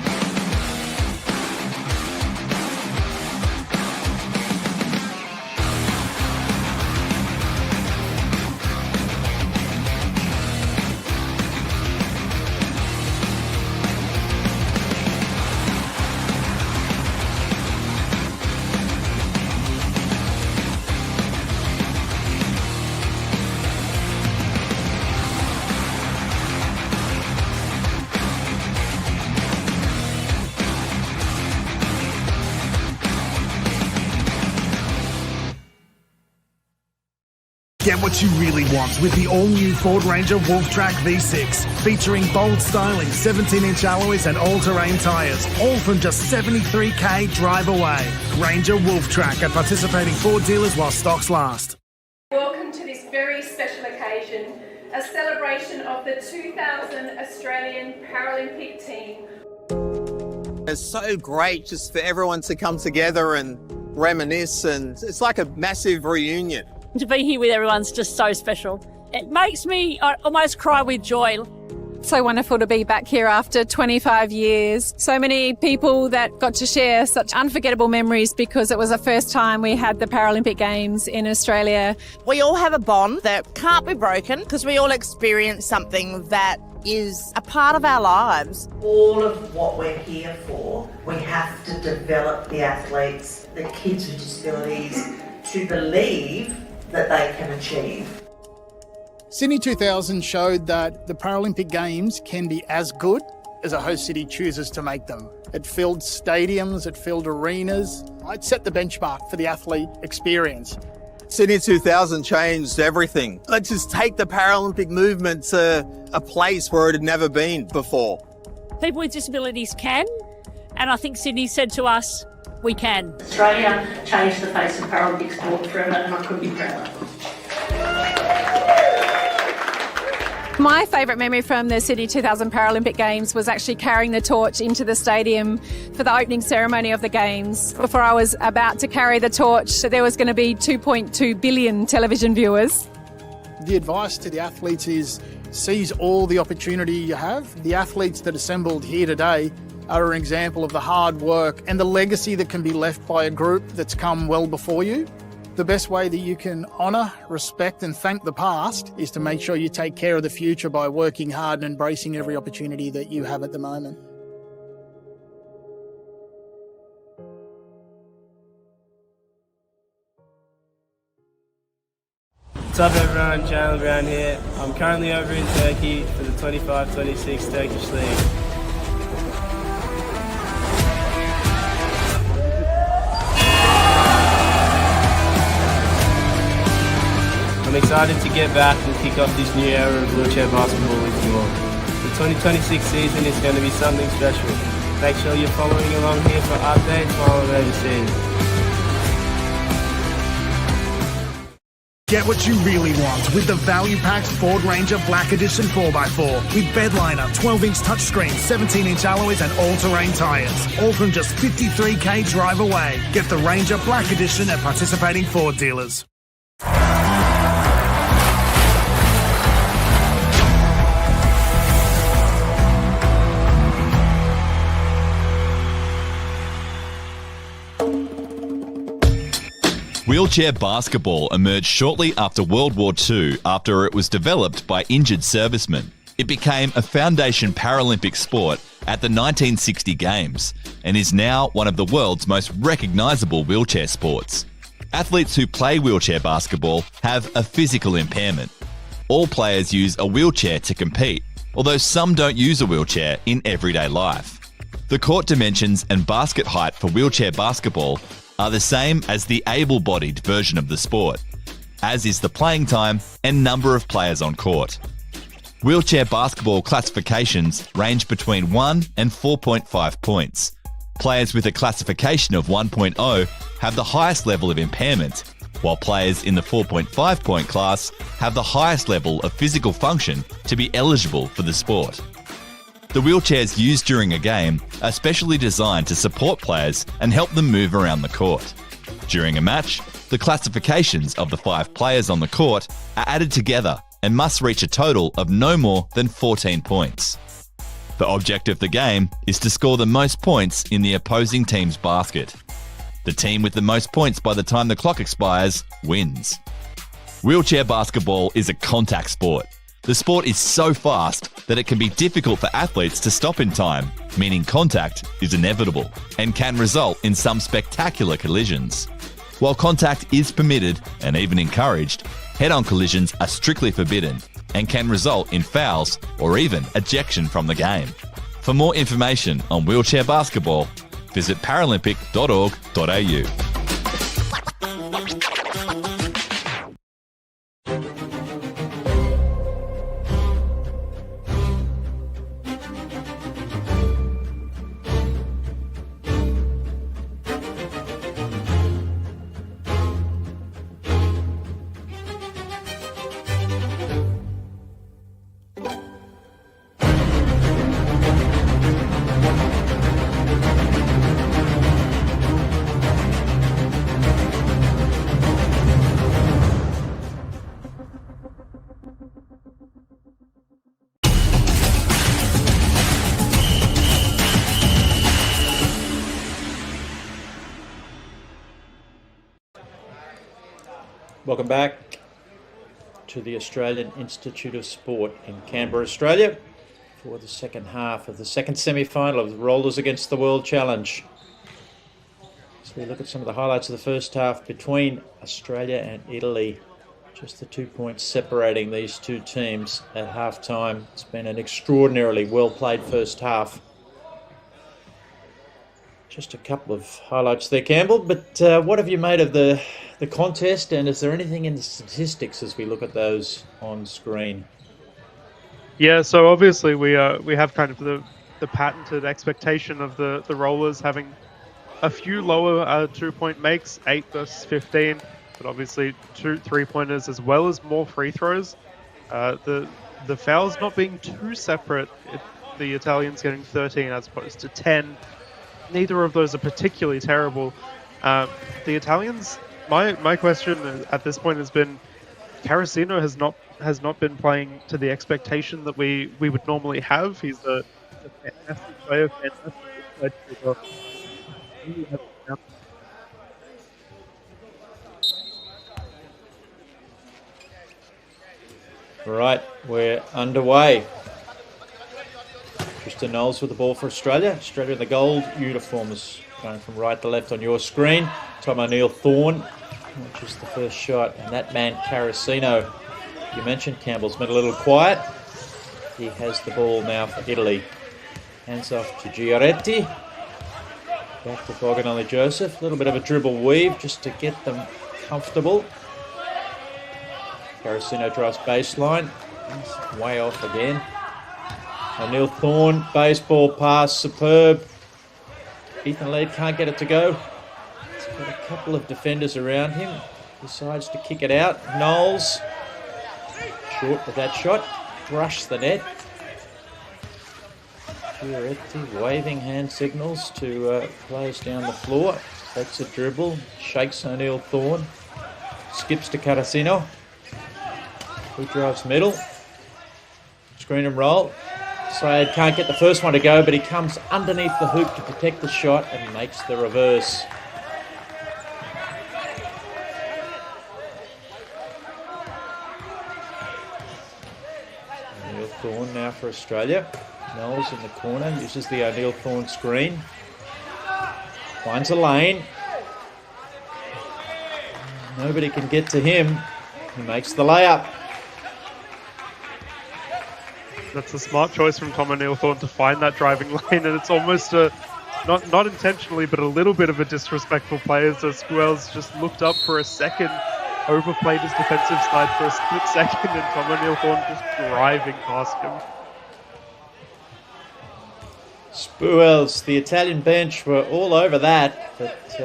Get what you really want with the all-new Ford Ranger Wolf Track V6, featuring bold styling, 17-inch alloys and all-terrain tyres, all from just $73,000 drive away. Ranger Wolf Track at participating Ford dealers while stocks last. Welcome to this very special occasion, a celebration of the 2000 Australian Paralympic team. It's so great just for everyone to come together and reminisce, and it's like a massive reunion. To be here with everyone's just so special. It makes me almost cry with joy. So wonderful to be back here after 25 years. So many people that got to share such unforgettable memories because it was the first time we had the Paralympic Games in Australia. We all have a bond that can't be broken because we all experience something that is a part of our lives. All of what we're here for, we have to develop the athletes, the kids with disabilities, to believe that they can achieve. Sydney 2000 showed that the Paralympic Games can be as good as a host city chooses to make them. It filled stadiums, it filled arenas. It set the benchmark for the athlete experience. Sydney 2000 changed everything. Let's just take the Paralympic movement to a place where it had never been before. People with disabilities can, and I think Sydney said to us, we can. Australia changed the face of Paralympic sport forever, and I couldn't be prouder. My favourite memory from the Sydney 2000 Paralympic Games was actually carrying the torch into the stadium for the opening ceremony of the Games. Before I was about to carry the torch, there was going to be 2.2 billion television viewers. The advice to the athletes is seize all the opportunity you have. The athletes that assembled here today are an example of the hard work and the legacy that can be left by a group that's come well before you. The best way that you can honour, respect and thank the past is to make sure you take care of the future by working hard and embracing every opportunity that you have at the moment. What's up everyone, Jalen Brown here. I'm currently over in Turkey for the 25-26 Turkish League. I'm excited to get back and kick off this new era of wheelchair basketball with you all. The 2026 season is going to be something special. Make sure you're following along here for updates while I'm overseas. Get what you really want with the value-packed Ford Ranger Black Edition 4x4 with bedliner, 12-inch touchscreen, 17-inch alloys and all-terrain tyres, all from just $53,000 drive away. Get the Ranger Black Edition at participating Ford dealers. Wheelchair basketball emerged shortly after World War II after it was developed by injured servicemen. It became a foundation Paralympic sport at the 1960 Games and is now one of the world's most recognisable wheelchair sports. Athletes who play wheelchair basketball have a physical impairment. All players use a wheelchair to compete, although some don't use a wheelchair in everyday life. The court dimensions and basket height for wheelchair basketball are the same as the able-bodied version of the sport, as is the playing time and number of players on court. Wheelchair basketball classifications range between 1 and 4.5 points. Players with a classification of 1.0 have the highest level of impairment, while players in the 4.5 point class have the highest level of physical function to be eligible for the sport. The wheelchairs used during a game are specially designed to support players and help them move around the court. During a match, the classifications of the 5 players on the court are added together and must reach a total of no more than 14 points. The object of the game is to score the most points in the opposing team's basket. The team with the most points by the time the clock expires wins. Wheelchair basketball is a contact sport. The sport is so fast that it can be difficult for athletes to stop in time, meaning contact is inevitable and can result in some spectacular collisions. While contact is permitted and even encouraged, head-on collisions are strictly forbidden and can result in fouls or even ejection from the game. For more information on wheelchair basketball, visit paralympic.org.au. Welcome back to the Australian Institute of Sport in Canberra, Australia, for the second half of the second semi-final of the Rollers against the World Challenge. So we look at some of the highlights of the first half between Australia and Italy. Just the 2 points separating these two teams at half-time. It's been an extraordinarily well-played first half. Just a couple of highlights there, Campbell. But what have you made of the contest, and is there anything in the statistics as we look at those on screen? Yeah, so obviously we have kind of the patented expectation of the Rollers having a few lower 2-point makes, 8 versus 15, but obviously 2 3-pointers as well as more free throws. The fouls not being too separate, the Italians getting 13 as opposed to 10. Neither of those are particularly terrible. The Italians, my question at this point has been, Carasino has not been playing to the expectation that we would normally have. He's a fantastic player, fantastic. Right, we're underway. Tristan Knowles with the ball for Australia. Australia in the gold uniforms, going from right to left on your screen. Tom O'Neill-Thorne, which is the first shot, and that man Carasino, you mentioned, Campbell's been a little quiet. He has the ball now for Italy. Hands off to Giorgetti. Back to Boganoli Joseph. A little bit of a dribble weave just to get them comfortable. Carasino drives baseline. He's way off again. O'Neill-Thorne, baseball pass, superb. Ethan Lead can't get it to go. He's got a couple of defenders around him. Decides to kick it out. Knowles, short with that shot. Brushed the net. Giorgetti waving hand signals to players down the floor. Takes a dribble, shakes O'Neill-Thorne. Skips to Carasino, who drives middle. Screen and roll. Sayed can't get the first one to go, but he comes underneath the hoop to protect the shot and makes the reverse. Thorne now for Australia. Knowles in the corner, uses the O'Neill Thorne screen. Finds a lane. Nobody can get to him. He makes the layup. That's a smart choice from Tom O'Neill Thorne to find that driving lane, and it's almost not intentionally, but a little bit of a disrespectful play as Spuels just looked up for a second, overplayed his defensive side for a split second, and Tom O'Neill Thorne just driving past him. Spuels, the Italian bench were all over that, but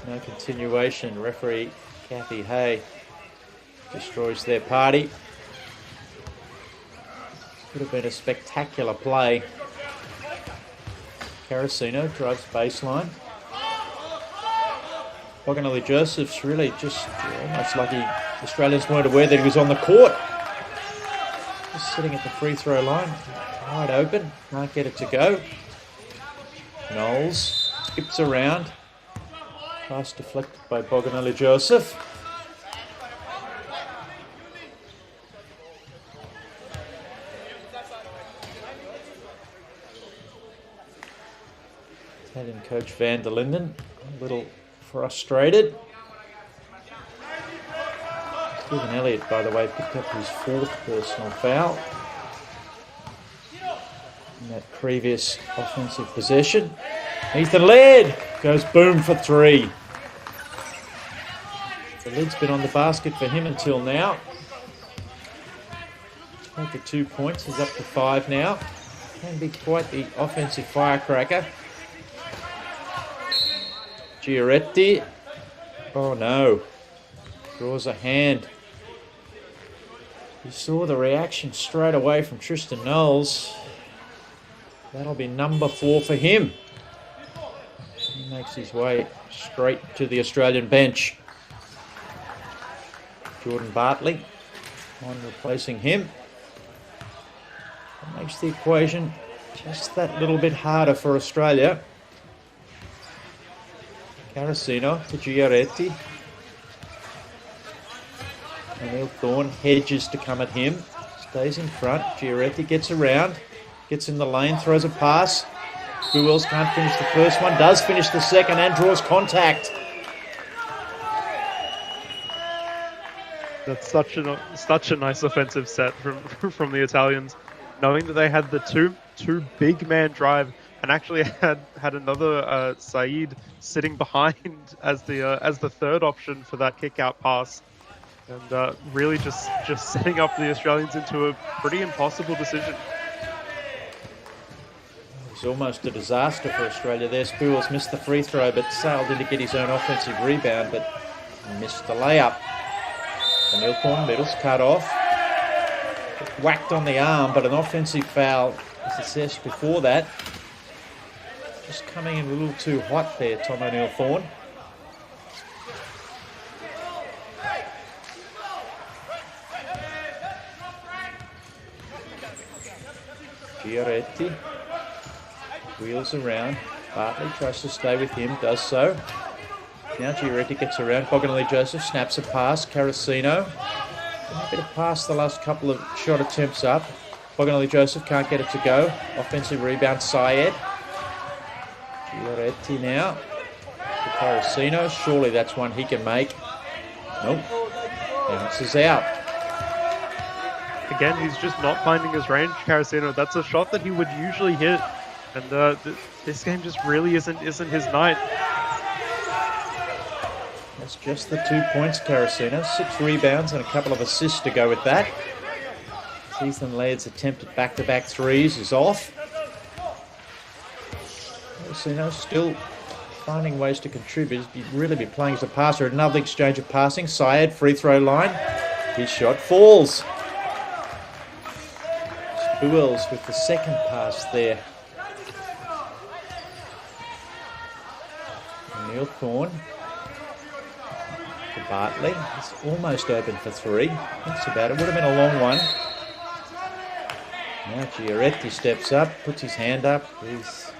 no continuation. Referee Kathy Hay destroys their party. Could have been a spectacular play. Carasino drives baseline. Boganelli Joseph's really just almost lucky the Australians weren't aware that he was on the court. Just sitting at the free throw line, wide open, can't get it to go. Knowles skips around. Pass deflected by Boganelli Joseph. Italian coach Van der Linden, a little frustrated. Stephen Elliott, by the way, picked up his 4th personal foul in that previous offensive possession. Ethan Laird goes boom for 3. The lid's been on the basket for him until now. Take the 2 points, he's up to 5 now. Can be quite the offensive firecracker. Giorgetti, oh no, draws a hand. You saw the reaction straight away from Tristan Knowles. That'll be number 4 for him. He makes his way straight to the Australian bench. Jordan Bartley on replacing him. That makes the equation just that little bit harder for Australia. Carasino to Giorgetti. O'Neill Thorne hedges to come at him. Stays in front. Giorgetti gets around. Gets in the lane. Throws a pass. Spuels can't finish the first one. Does finish the second and draws contact. That's such a nice offensive set from the Italians, knowing that they had the two big man drive and actually had another Saeed sitting behind as the third option for that kick out pass, and really just setting up the Australians into a pretty impossible decision. It was almost a disaster for Australia there. Spuels missed the free throw, but sailed in to get his own offensive rebound, but missed the layup. O'Neill Thorne, middle's cut off. Whacked on the arm, but an offensive foul was assessed before that. Just coming in a little too hot there, Tom O'Neill Thorne. Giorgetti wheels around. Bartley tries to stay with him, does so. Now Giorgetti gets around. Boganelli Joseph snaps a pass. Carasino. A bit of pass the last couple of shot attempts up. Boganelli Joseph can't get it to go. Offensive rebound, Syed. Giorgetti now. To Carasino. Surely that's one he can make. Nope. Bounces out. Again, he's just not finding his range, Carasino. That's a shot that he would usually hit, and this game just really isn't his night. That's just the 2 points, Carasino. 6 rebounds and a couple of assists to go with that. Ethan Laird's attempt at back-to-back threes is off. Carasino still finding ways to contribute. He'd really be playing as a passer. Another exchange of passing. Syed, free throw line. His shot falls. Spuels with the second pass there. O'Neill Thorne. To Bartley. It's almost open for 3. Thinks about it. Would have been a long one. Now Giorgetti steps up, puts his hand up. He's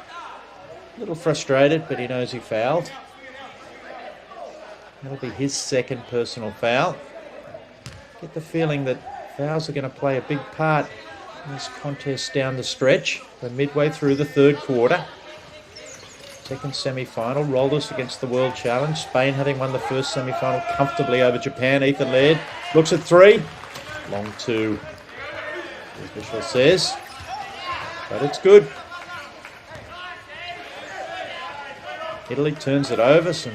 a little frustrated, but he knows he fouled. That'll be his second personal foul. Get the feeling that fouls are going to play a big part this contest down the stretch. We're midway through the third quarter. Second semi-final, rollers against the World Challenge. Spain having won the first semi-final comfortably over Japan. Ethan Laird looks at three. Long two, the official says. But it's good. Italy turns it over. Some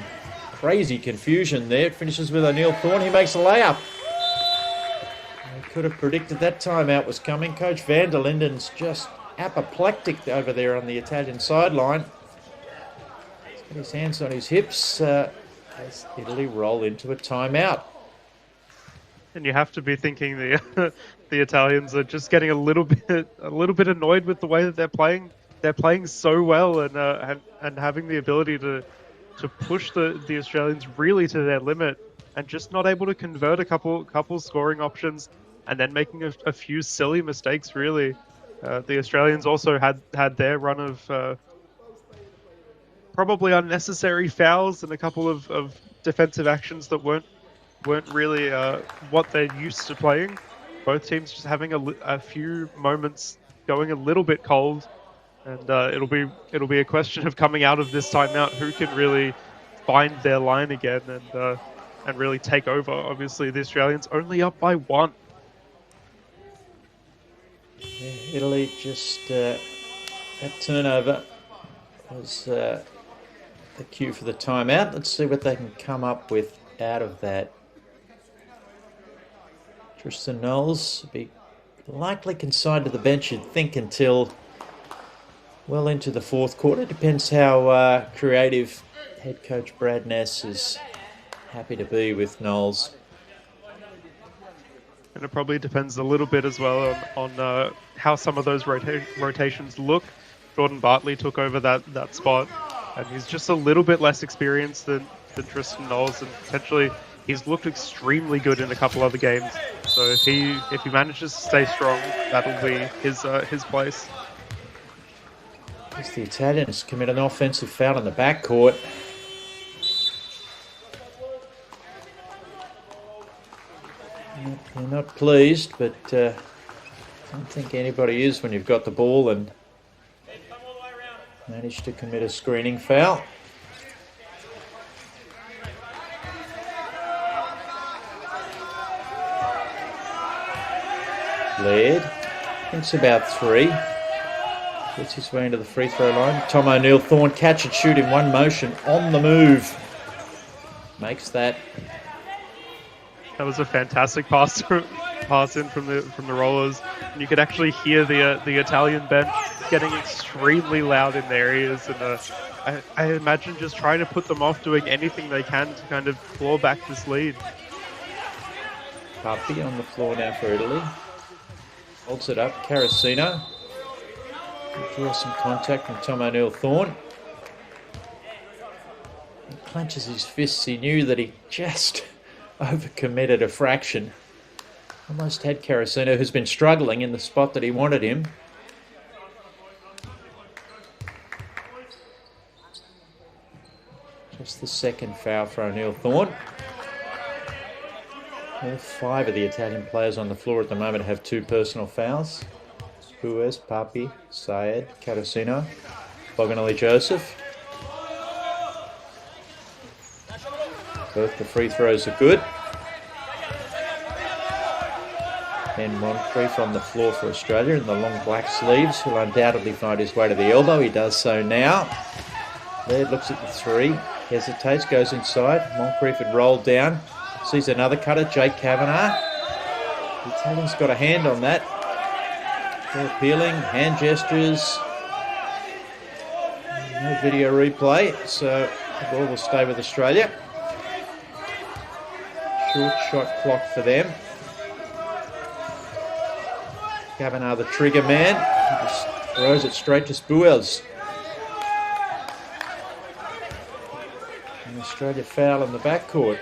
crazy confusion there. It finishes with O'Neill Thorne. He makes a layup. He could have predicted that timeout was coming. Coach van der Linden's just apoplectic over there on the Italian sideline. He's got his hands on his hips as Italy roll into a timeout. And you have to be thinking the the Italians are just getting a little bit annoyed with the way that they're playing. They're playing so well and having the ability to push the Australians really to their limit, and just not able to convert a couple scoring options, and then making a few silly mistakes. Really, the Australians also had their run of probably unnecessary fouls and a couple of defensive actions that weren't really what they're used to playing. Both teams just having a few moments going a little bit cold, and it'll be a question of coming out of this timeout who can really find their line again and really take over. Obviously, the Australians only up by one. Yeah, Italy just that turnover was the cue for the timeout. Let's see what they can come up with out of that. Tristan Knowles will be likely consigned to the bench, you'd think, until well into the fourth quarter. Depends how creative head coach Brad Ness is happy to be with Knowles. And it probably depends a little bit as well on how some of those rotations look. Jordan Bartley took over that spot, and he's just a little bit less experienced than Tristan Knowles, and potentially he's looked extremely good in a couple other games. So if he manages to stay strong, that'll be his place. As the Italians commit an offensive foul in the backcourt. They're not pleased, but I don't think anybody is when you've got the ball and managed to commit a screening foul. Laird thinks about three. Gets his way into the free throw line. Tom O'Neill Thorne, catch and shoot in one motion on the move. Makes that. That was a fantastic pass in from the Rollers, and you could actually hear the Italian bench getting extremely loud in their ears, and I imagine just trying to put them off doing anything they can to kind of claw back this lead. Puppy on the floor now for Italy. Holds it up, Carasino. Draws some contact from Tom O'Neill Thorne. He clenches his fists. He knew that he just overcommitted a fraction. Almost had Carasino, who's been struggling in the spot that he wanted him. Just the second foul for O'Neill Thorne. All five of the Italian players on the floor at the moment have two personal fouls. Puez, Papi, Syed, Carasino, Boganelli Joseph. Both the free throws are good. And Moncrief on the floor for Australia in the long black sleeves. He'll undoubtedly find his way to the elbow. He does so now. Laird looks at the three, hesitates, goes inside. Moncrief had rolled down. Sees another cutter, Jake Kavanagh. The Italians got a hand on that. They're appealing, hand gestures. No video replay, so the ball will stay with Australia. Short shot clock for them. Kavanagh, the trigger man, he just throws it straight to Spuels. And Australia foul in the backcourt.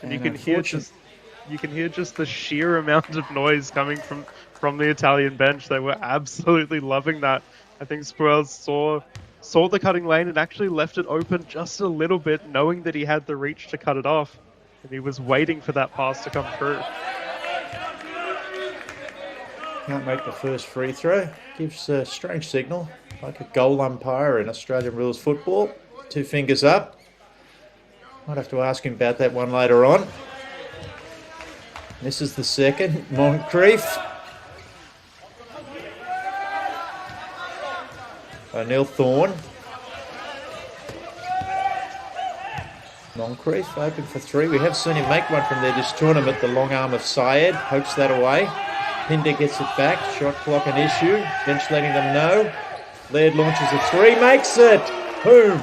And you can hear just the sheer amount of noise coming from the Italian bench. They were absolutely loving that. I think Spuels saw the cutting lane and actually left it open just a little bit, knowing that he had the reach to cut it off. And he was waiting for that pass to come through. can't make the first free throw. Gives a strange signal, like a goal umpire in Australian rules football. 2 fingers up. Might have to ask him about that one later on. This is the second. Moncrief. O'Neill Thorne. Moncrief open for 3. We have seen him make one from there this tournament. The long arm of Syed pokes that away. Pinder gets it back. Shot clock an issue. Bench letting them know. Laird launches a 3. Makes it. Boom.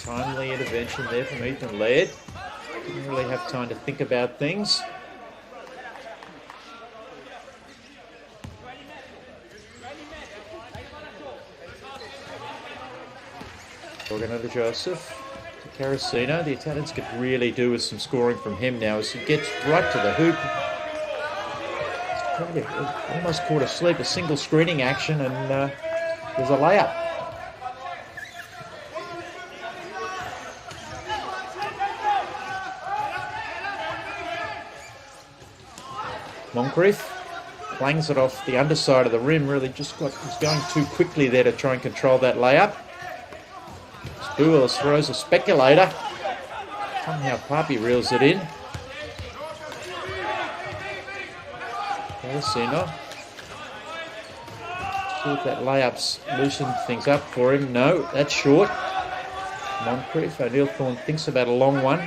Timely intervention there from Ethan Laird. Didn't really have time to think about things. Organova Joseph to Carasino. The Italians could really do with some scoring from him now as he gets right to the hoop. Australia almost caught asleep. A single screening action and there's a layup. Moncrief clangs it off the underside of the rim, really was going too quickly there to try and control that layup. Spuels throws a speculator. Somehow Papi reels it in. Carasino. See if that layup's loosened things up for him. No, that's short. Moncrief, O'Neill Thorne thinks about a long one.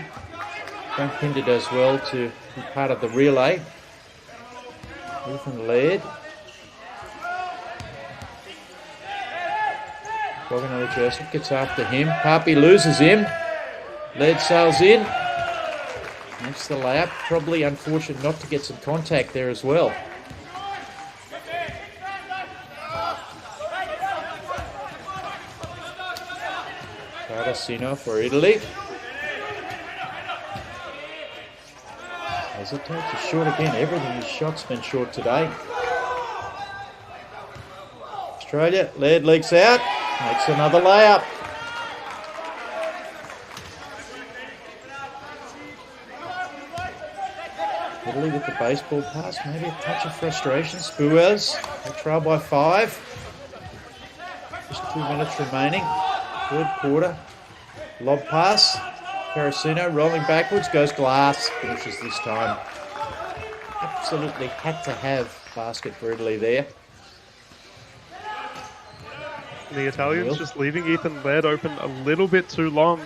Frank Pinder does well to be part of the relay. Ethan Laird. Organova Joseph gets after him. Papi loses him. Laird sails in. Makes the layup. Probably unfortunate not to get some contact there as well. Carasino for Italy. Hesitates, he's short again. Everything his shot's been short today. Australia, Laird leaks out, makes another layup. Italy with the baseball pass, maybe a touch of frustration. Spuers, they trail by 5. Just 2 minutes remaining. Third quarter. Lob pass. Carasino rolling backwards, goes glass, finishes this time. Absolutely had to have basket for Italy there. The Italians just leaving Ethan Laird open a little bit too long.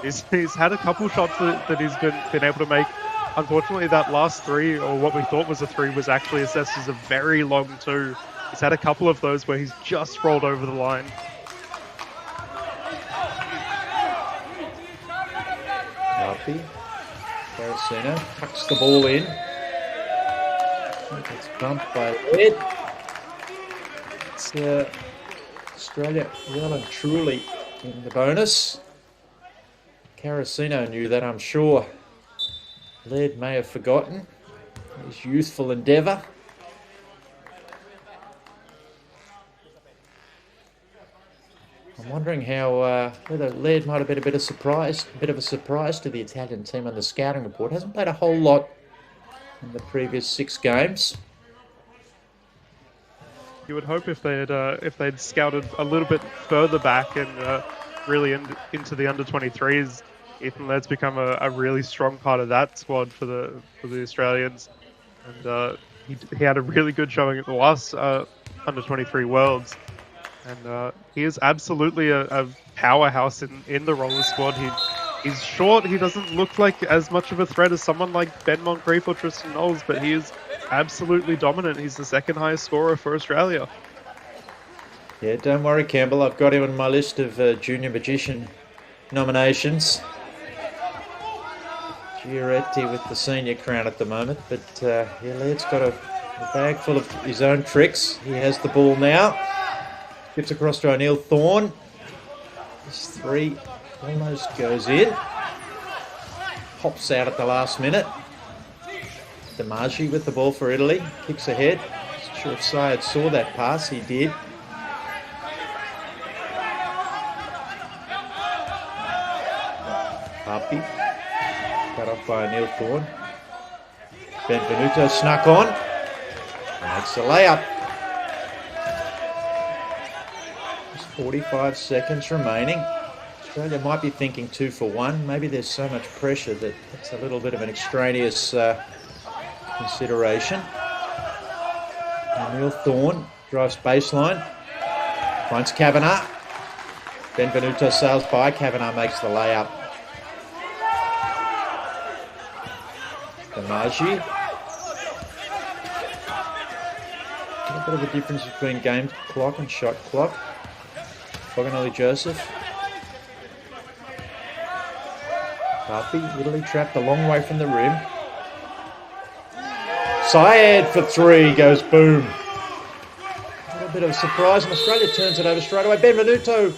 He's had a couple shots that he's been able to make. Unfortunately, that last 3, or what we thought was a 3, was actually assessed as a very long 2. He's had a couple of those where he's just rolled over the line. Carasino tucks the ball in. It's bumped by Laird. It's Australia well and truly in the bonus. Carasino knew that, I'm sure. Laird may have forgotten his youthful endeavour. I'm wondering how whether Laird might have been a bit of a surprise to the Italian team on the scouting report. Hasn't played a whole lot in the previous 6 games. You would hope if they'd scouted a little bit further back and really into the under-23s, Ethan Laird's become a really strong part of that squad for the Australians, and he had a really good showing at the last under-23 Worlds. And he is absolutely a powerhouse in the roller squad. He's short. He doesn't look like as much of a threat as someone like Ben Moncrief or Tristan Knowles, but he is absolutely dominant. He's the 2nd highest scorer for Australia. Yeah, don't worry, Campbell. I've got him on my list of Junior Magician nominations. Giuretti with the senior crown at the moment, but Laird's got a bag full of his own tricks. He has the ball now. Gives across to O'Neill Thorne. This 3 almost goes in. Hops out at the last minute. DiMaggi with the ball for Italy. Kicks ahead. Not sure if Syed saw that pass. He did. Puppy. Cut off by Neil Thorne. Benvenuto snuck on. Makes the layup. Just 45 seconds remaining. Australia might be thinking 2 for 1. Maybe there's so much pressure that it's a little bit of an extraneous consideration. And Neil Thorne drives baseline. Finds Kavanagh. Benvenuto sails by. Kavanagh makes the layup. Damaji. A bit of a difference between game clock and shot clock. Foganelli Joseph. Puppy, Italy trapped a long way from the rim. Syed for 3 goes boom. A little bit of a surprise, and Australia turns it over straight away. Benvenuto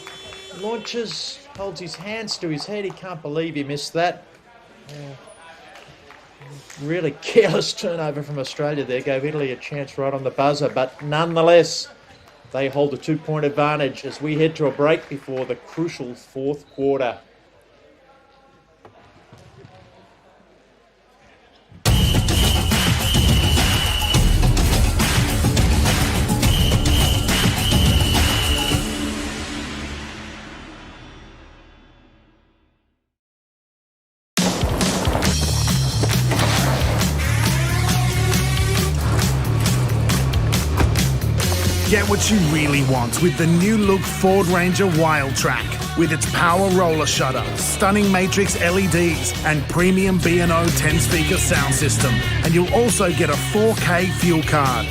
launches, holds his hands to his head. He can't believe he missed that. Really careless turnover from Australia there. Gave Italy a chance right on the buzzer, but nonetheless, they hold a 2-point advantage as we head to a break before the crucial fourth quarter. Get what you really want with the new look Ford Ranger Wild Track. With its power roller shutter, stunning matrix LEDs, and premium B&O 10-speaker sound system. And you'll also get a 4K fuel card.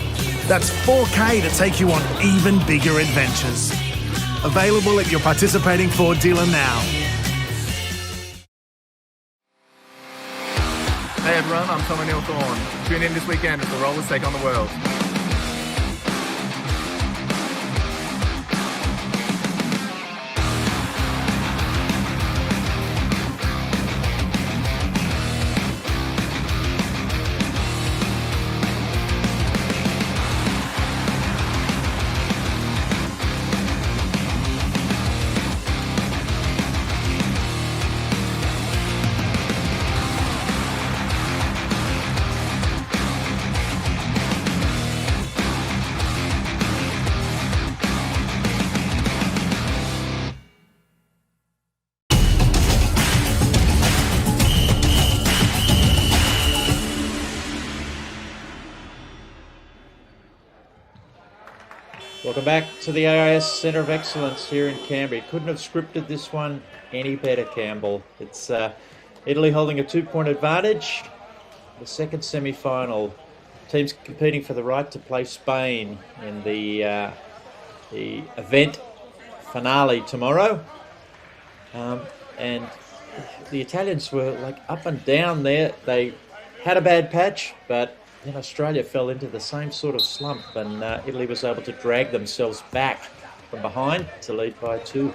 That's 4K to take you on even bigger adventures. Available at your participating Ford dealer now. Hey everyone, I'm Tom Neil Thorne. Tune in this weekend as the Rollers take on the world. Welcome back to the AUS Centre of Excellence here in Canberra. Couldn't have scripted this one any better, Campbell. It's Italy holding a 2-point advantage. The second semi-final. Teams competing for the right to play Spain in the event finale tomorrow. And the Italians were like up and down there. They had a bad patch, but then Australia fell into the same sort of slump, and Italy was able to drag themselves back from behind to lead by 2.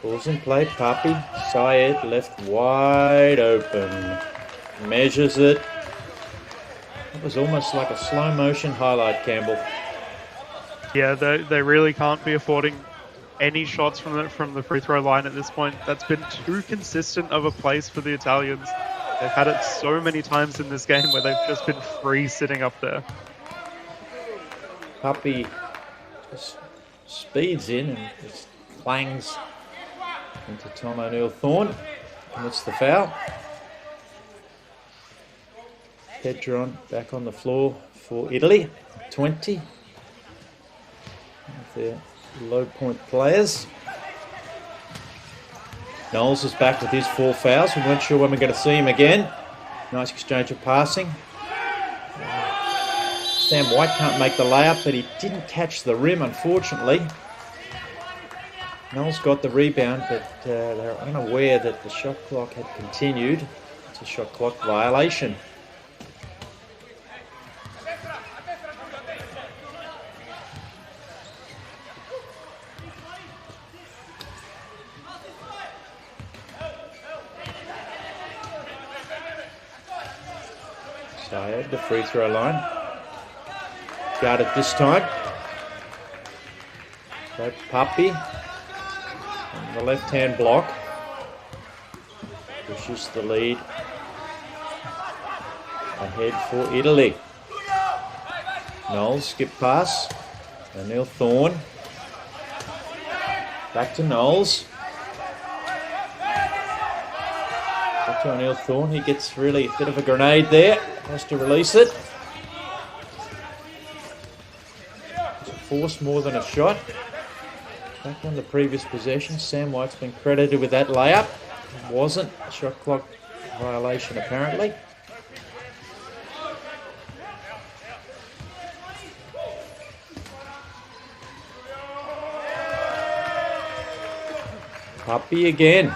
Balls in play, Papi. Syed left wide open. Measures it. It was almost like a slow motion highlight, Campbell. Yeah, they really can't be affording any shots from the free throw line at this point. That's been too consistent of a place for the Italians. They've had it so many times in this game where they've just been free sitting up there. Puppy just speeds in and just clangs into Tom O'Neill Thorne. Commits the foul. Pedron back on the floor for Italy. 20. Their low point players. Knowles is back with his 4 fouls. We weren't sure when we're going to see him again. Nice exchange of passing. Sam White can't make the layup, but he didn't catch the rim, unfortunately. Knowles got the rebound, but they were unaware that the shot clock had continued. It's a shot clock violation. Syed, the free throw line. Guarded this time. Right, Puppy the left-hand block. Pushes the lead ahead for Italy. Knowles, skip pass. O'Neill Thorne. Back to Knowles. Back to O'Neill Thorne. He gets really a bit of a grenade there. Has to release it. It's a force more than a shot. Back on the previous possession. Sam White's been credited with that layup. It wasn't. Shot clock violation apparently. Puppy again.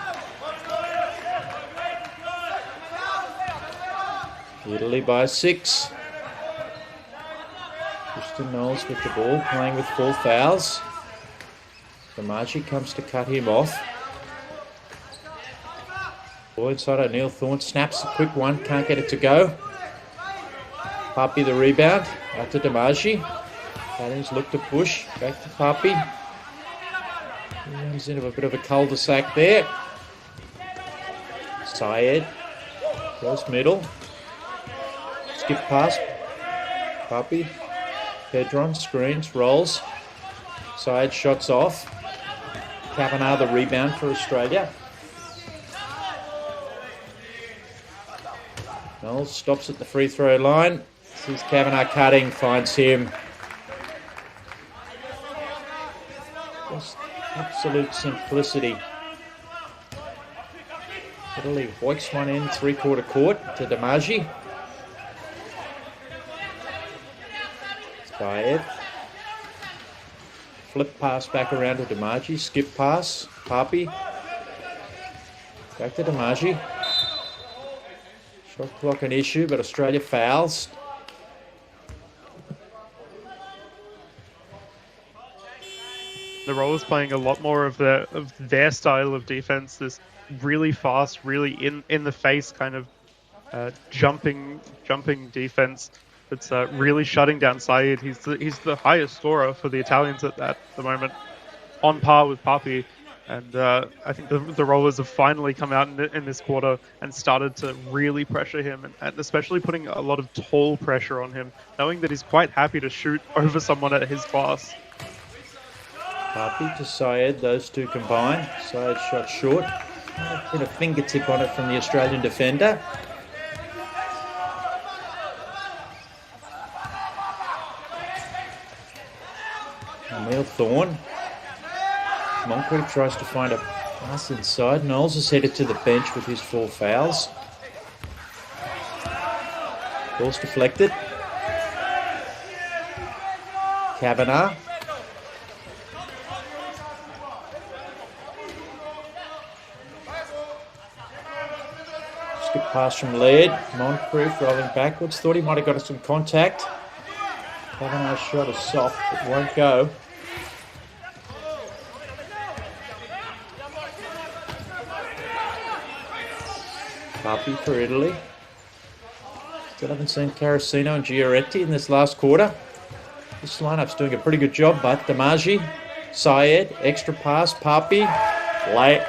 Italy by 6. Tristan Knowles with the ball, playing with 4 fouls. Demaji comes to cut him off. Ball inside O'Neill Thorne, snaps a quick one, can't get it to go. Puppy the rebound, out to Demaji. Paddings look to push, back to Puppy. He runs into a bit of a cul-de-sac there. Syed goes middle. Skip pass. Puppy. Pedron screens, rolls. Syed shots off. Kavanagh the rebound for Australia. Knowles stops at the free throw line. Sees Kavanagh cutting, finds him. Just absolute simplicity. Italy hoiks one in, 3/4 court to Demaji. Syed. Flip pass back around to Demaji. Skip pass. Papi. Back to Demaji. Shot clock an issue, but Australia fouls. The Rollers playing a lot more of their style of defense. This really fast, really in the face kind of jumping defense. It's really shutting down Syed. He's the highest scorer for the Italians at the moment, on par with Papi. And I think the Rollers have finally come out in this quarter and started to really pressure him, and especially putting a lot of tall pressure on him, knowing that he's quite happy to shoot over someone at his class. Papi to Syed, those two combined. Syed shot short. Put a fingertip on it from the Australian defender. O'Neill Thorne. Moncrief tries to find a pass inside. Knowles is headed to the bench with his 4 fouls. Ball's deflected. Kavanagh. Skip pass from Laird. Moncrief rolling backwards. Thought he might have got some contact. Kavanagh's shot is soft, but won't go. Papi for Italy. Still haven't seen Carasino and Giaretti in this last quarter. This lineup's doing a pretty good job, but Demaji, Syed, extra pass, Papi, late.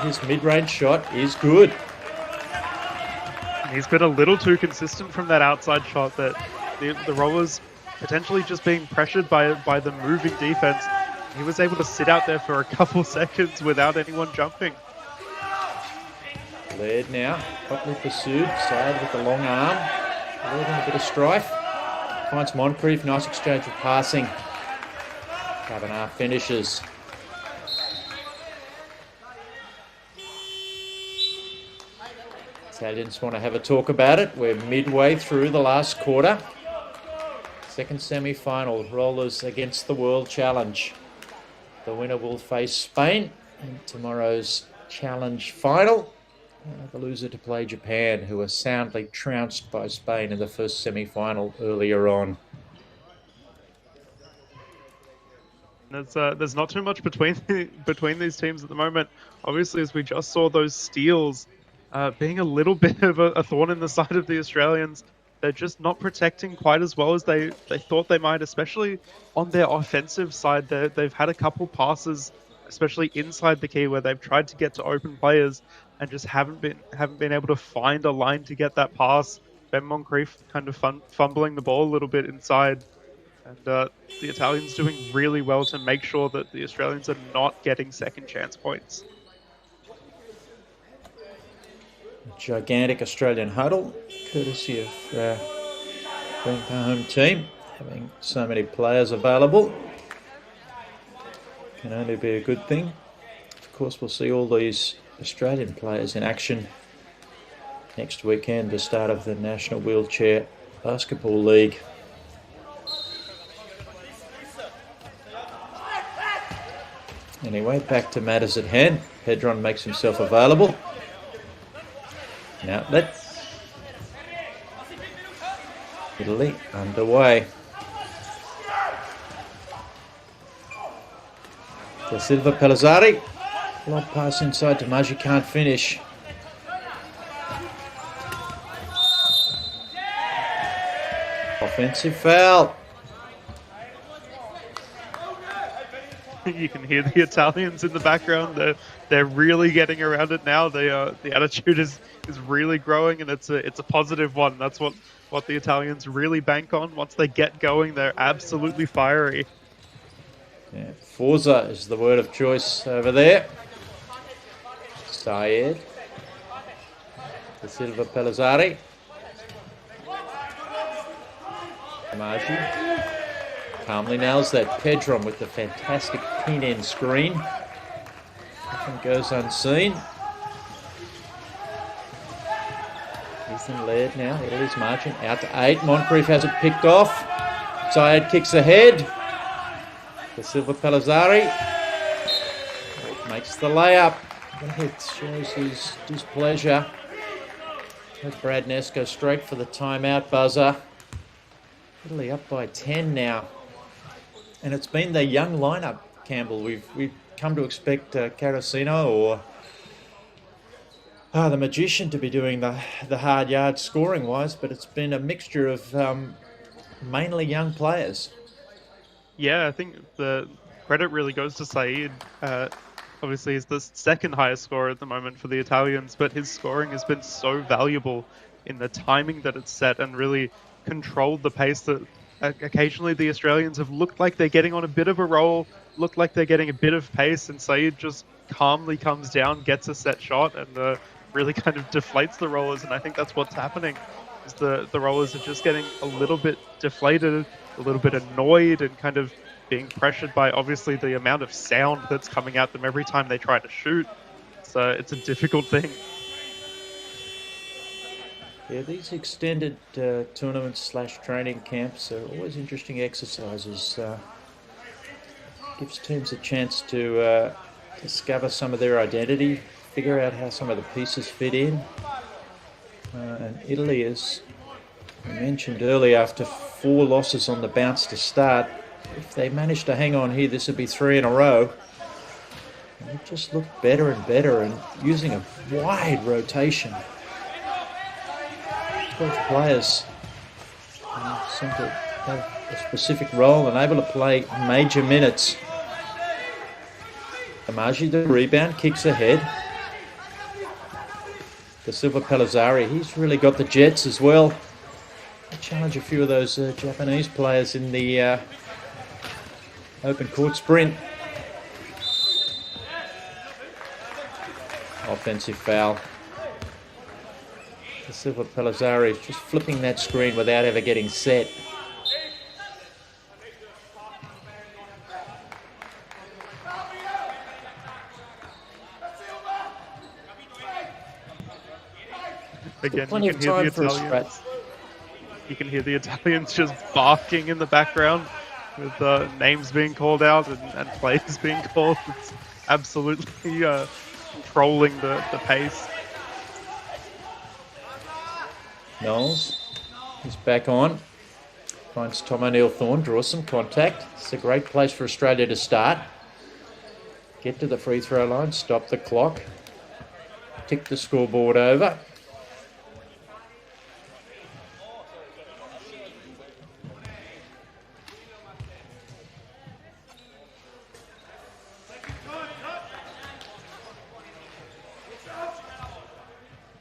His mid-range shot is good. He's been a little too consistent from that outside shot, that the Rollers potentially just being pressured by the moving defense. He was able to sit out there for a couple seconds without anyone jumping. Laird now, hotly pursued. Syed with the long arm. Laird in a bit of strife. Finds Moncrief, nice exchange of passing. Kavanagh finishes. Italians want to have a talk about it. We're midway through the last quarter. Second semi-final, Rollers against the World Challenge. The winner will face Spain in tomorrow's Challenge final. The loser to play Japan, who were soundly trounced by Spain in the first semi-final earlier on. There's not too much between these teams at the moment. Obviously, as we just saw, those steals being a little bit of a thorn in the side of the Australians. They're just not protecting quite as well as they thought they might, especially on their offensive side. They've had a couple passes especially inside the key where they've tried to get to open players and just haven't been able to find a line to get that pass. Ben Moncrief kind of fumbling the ball a little bit inside, and the Italians doing really well to make sure that the Australians are not getting second chance points. Gigantic Australian huddle, courtesy of being the home team, having so many players available. Can only be a good thing. Of course, we'll see all these Australian players in action next weekend, the start of the National Wheelchair Basketball League. Anyway, back to matters at hand. Pedron makes himself available. Now let's Italy underway. Da Silva Pelizzari. Long pass inside to Maggi, can't finish. Offensive foul. You can hear the Italians in the background. They're really getting around it now. The attitude is really growing, and it's a positive one. That's what the Italians really bank on. Once they get going, they're absolutely fiery. Yeah, Forza is the word of choice over there. Syed. Da Silva Pelizzari. Maggi. Calmly nails that. Pedron with the fantastic pin-end screen. Nothing goes unseen. Ethan Laird now, Italy's marching out to 8. Moncrief has it picked off. Syed kicks ahead. Da Silva Pelizzari makes the layup. It shows his displeasure. Let Brad Ness go straight for the timeout buzzer. Italy up by 10 now. And it's been the young lineup, Campbell. We've come to expect Carosino or the Magician to be doing the hard yards scoring-wise, but it's been a mixture of mainly young players. Yeah, I think the credit really goes to Saeed. Obviously, he's the second highest scorer at the moment for the Italians, but his scoring has been so valuable in the timing that it's set and really controlled the pace that occasionally the Australians have looked like they're getting on a bit of a roll, looked like they're getting a bit of pace, and Saeed just calmly comes down, gets a set shot, and really kind of deflates the Rollers. And I think that's what's happening, is the Rollers are just getting a little bit deflated, a little bit annoyed, and kind of being pressured by obviously the amount of sound that's coming at them every time they try to shoot. So it's a difficult thing. Yeah, these extended tournaments / training camps are always interesting exercises. Gives teams a chance to discover some of their identity, figure out how some of the pieces fit in. And Italy, as we mentioned earlier, after 4 losses on the bounce to start, if they manage to hang on here, this would be 3 in a row. And they just look better and better, and using a wide rotation. 12 players seem to have a specific role and able to play major minutes. Maggi, the rebound, kicks ahead. Da Silva Pelizzari, he's really got the jets as well. They challenge a few of those Japanese players in the open court sprint. Offensive foul. Da Silva Pelizzari is just flipping that screen without ever getting set. Again, you can hear the Italians just barking in the background with names being called out and plays being called. It's absolutely controlling the pace. Knowles, he's back on. Finds Tom O'Neill-Thorne, draws some contact. It's a great place for Australia to start. Get to the free throw line, stop the clock, tick the scoreboard over.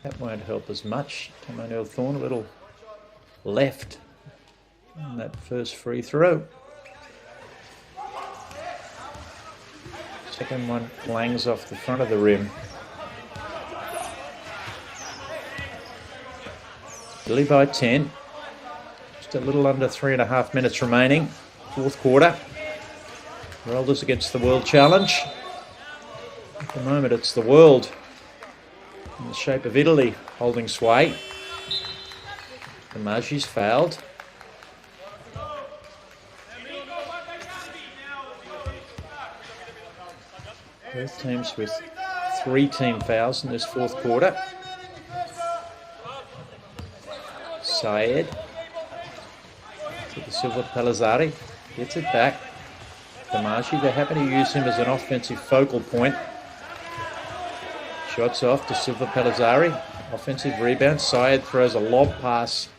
That won't help as much. Tom Thorne a little left on that first free throw. Second one langs off the front of the rim. Italy by 10. Just a little under 3.5 minutes remaining. Fourth quarter. Rollers against the World Challenge. At the moment it's the world in the shape of Italy holding sway. Damagi's fouled. Both teams with 3 team fouls in this fourth quarter. Syed to the Silva Palazzari, gets it back. Damagi, they're happy to use him as an offensive focal point. Shots off to Silva Palazzari, offensive rebound. Syed throws a lob pass.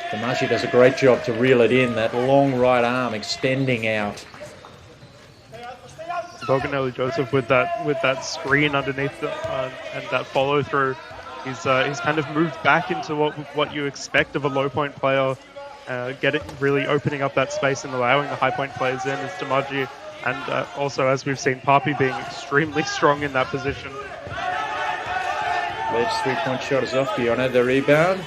Damagi does a great job to reel it in, that long right arm extending out. Boganelli Joseph with that screen underneath and that follow through. He's kind of moved back into what you expect of a low point player, really opening up that space and allowing the high point players in is Damaji, and also, as we've seen, Papi being extremely strong in that position. Ledge 3-point shot is off. Fiona the rebound.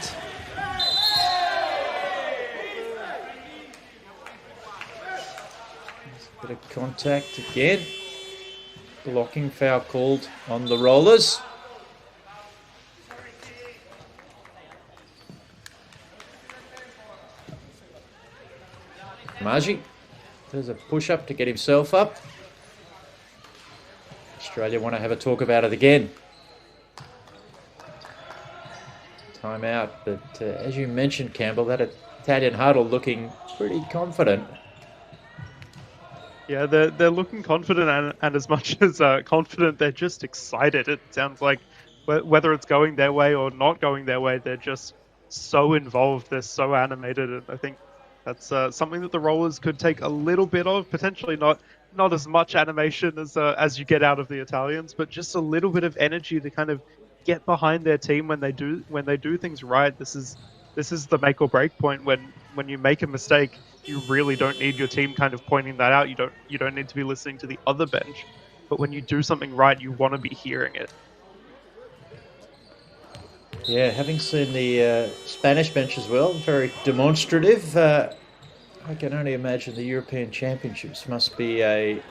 Bit of contact again. Blocking foul called on the Rollers. Damaji does a push-up to get himself up. Australia want to have a talk about it again. Timeout, but as you mentioned, Campbell, that Italian huddle looking pretty confident. Yeah, they're looking confident, and as much as confident, they're just excited. It sounds like whether it's going their way or not going their way, they're just so involved. They're so animated, and I think that's something that the Rollers could take a little bit of. Potentially not as much animation as you get out of the Italians, but just a little bit of energy to kind of get behind their team when they do things right. This is the make or break point. When you make a mistake, you really don't need your team kind of pointing that out. You don't need to be listening to the other bench. But when you do something right, you want to be hearing it. Yeah, having seen the Spanish bench as well, very demonstrative. I can only imagine the European Championships must be a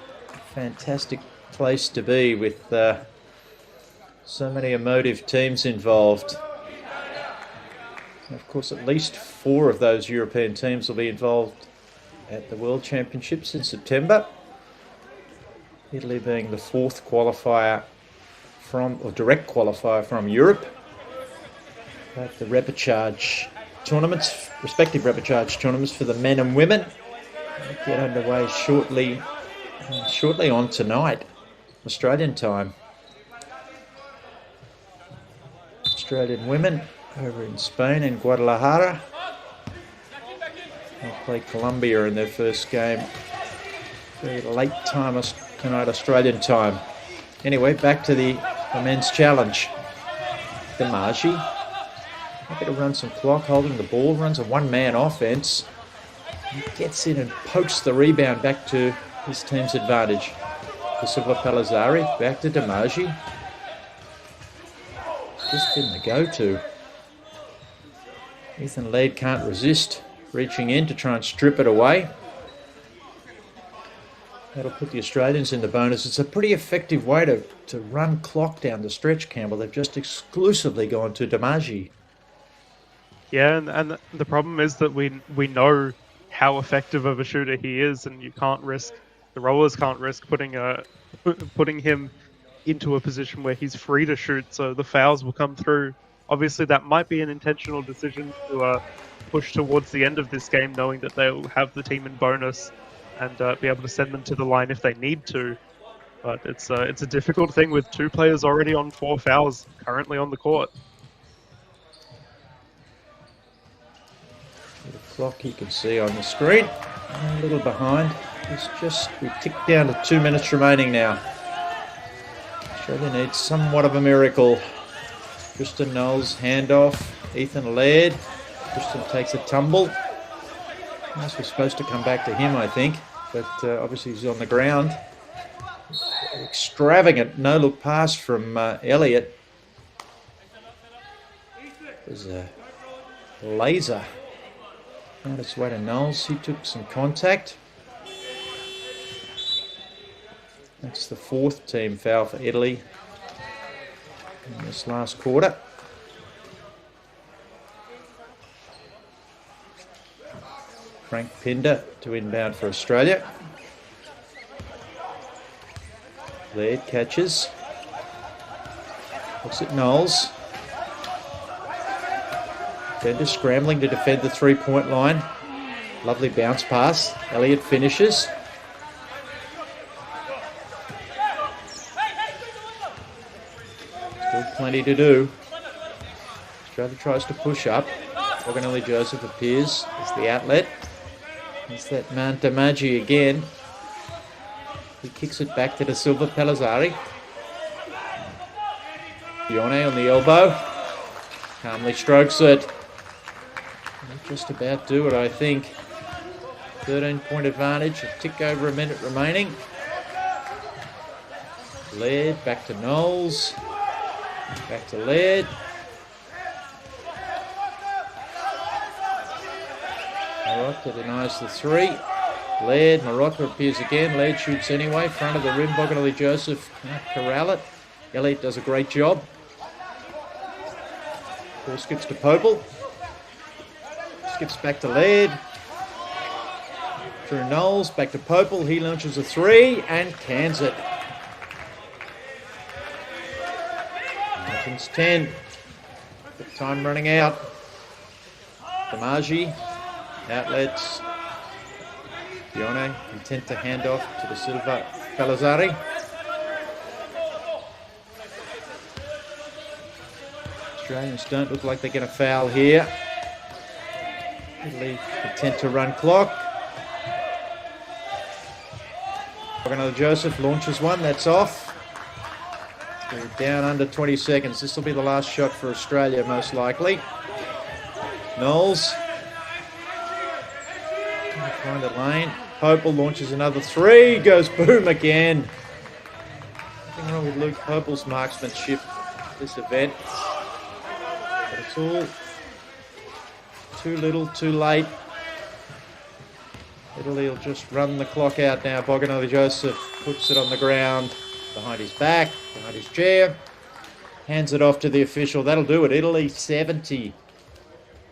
fantastic place to be with so many emotive teams involved. And of course, at least 4 of those European teams will be involved at the World Championships in September. Italy being the 4th qualifier direct qualifier from Europe. Both the repechage tournaments, respective repechage tournaments for the men and women, get underway shortly on tonight, Australian time. Australian women over in Spain in Guadalajara. They'll play Colombia in their first game. Very late time tonight, Australian time. Anyway, back to the men's challenge. Damaji, happy to run some clock, holding the ball, runs a one-man offense. He gets in and pokes the rebound back to his team's advantage. To Silva Palazzari, back to Damaji. Just been the go-to. Ethan Lead can't resist reaching in to try and strip it away. That'll put the Australians in the bonus. It's a pretty effective way to run clock down the stretch, Campbell. They've just exclusively gone to Damaji. Yeah, and the problem is that we know how effective of a shooter he is, and the Rollers can't risk putting him into a position where he's free to shoot, so the fouls will come through. Obviously, that might be an intentional decision to push towards the end of this game, knowing that they'll have the team in bonus and be able to send them to the line if they need to. But it's a difficult thing with 2 players already on 4 fouls currently on the court. The clock you can see on the screen, a little behind. We tick down to 2 minutes remaining now. Australia needs somewhat of a miracle Tristan Knowles, handoff. Ethan Laird. Tristan takes a tumble. This was supposed to come back to him, I think, but obviously he's on the ground. Extravagant no-look pass from Elliott. There's a laser on its way to Knowles. He took some contact. That's the 4th team foul for Italy in this last quarter. Frank Pinder to inbound for Australia. Laird catches. Looks at Knowles. Defender scrambling to defend the 3-point line. Lovely bounce pass. Elliott finishes. Still plenty to do. Australia tries to push up. Boganelli Joseph appears as the outlet. It's that Mantamagi again. He kicks it back to the Silva Palazzari. Dione on the elbow. Calmly strokes it. He'll just about do it, I think. 13-point advantage, a tick over a minute remaining. Laird back to Knowles. Back to Laird. Marotta denies the 3. Laird, Marotta appears again. Laird shoots anyway. Front of the rim, Boganelli Joseph can't corral it. Elliott does a great job. Ball skips to Popel. Skips back to Laird. Through Knowles, back to Popel. He launches a 3 and cans it. Martin's 10. The time running out. Damagi. Outlets. Dione content to hand off to the Silva Palazzari. Australians don't look like they're going to foul here. Italy content to run clock. Boganelli Joseph launches one, that's off. We're down under 20 seconds. This will be the last shot for Australia, most likely. Knowles. Find a lane. Popel launches another 3. Goes boom again. Nothing wrong with Luke Popel's marksmanship this event. But it's all too little, too late. Italy will just run the clock out now. Boganelli Joseph puts it on the ground behind his back, behind his chair. Hands it off to the official. That'll do it. Italy 70.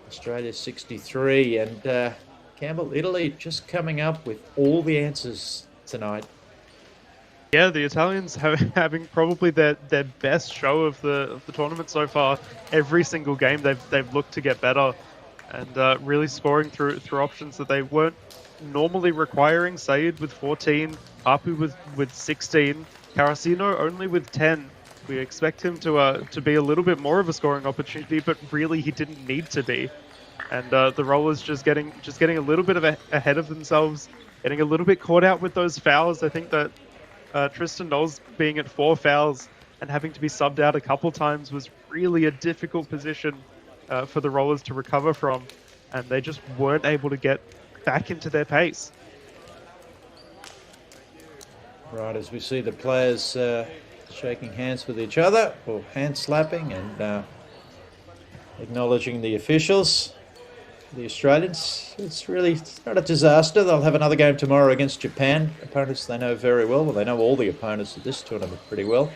Australia 63. And Campbell, Italy just coming up with all the answers tonight. Yeah, the Italians having probably their best show of the tournament so far. Every single game they've looked to get better, and really scoring through options that they weren't normally requiring. Said with 14, Apu with 16, Carasino only with 10. We expect him to be a little bit more of a scoring opportunity, but really he didn't need to be. And the Rollers just getting a little bit ahead of themselves, getting a little bit caught out with those fouls. I think that Tristan Knowles being at 4 fouls and having to be subbed out a couple times was really a difficult position for the Rollers to recover from, and they just weren't able to get back into their pace. Right, as we see the players shaking hands with each other, or hand slapping, and acknowledging the officials. The Australians, it's not a disaster. They'll have another game tomorrow against Japan, opponents they know very well. Well, they know all the opponents of this tournament pretty well,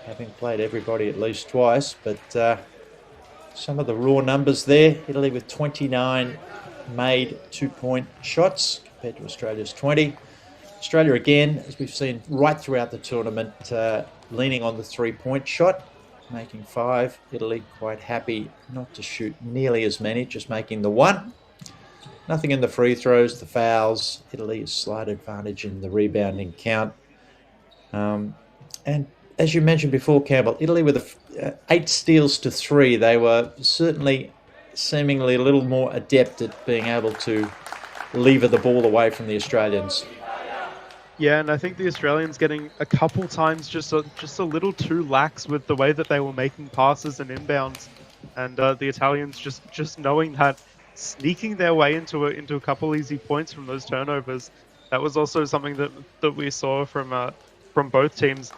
having played everybody at least twice. But some of the raw numbers there, Italy with 29 made 2-point shots compared to Australia's 20. Australia again, as we've seen right throughout the tournament, leaning on the 3-point shot, making 5. Italy quite happy not to shoot nearly as many, just making the 1. Nothing in the free throws, the fouls. Italy has slight advantage in the rebounding count. And as you mentioned before, Campbell, Italy with 8 steals to 3. They were certainly seemingly a little more adept at being able to lever the ball away from the Australians. Yeah, and I think the Australians getting a couple times just a little too lax with the way that they were making passes and inbounds, and the Italians just knowing that, sneaking their way into a couple easy points from those turnovers. That was also something that we saw from both teams.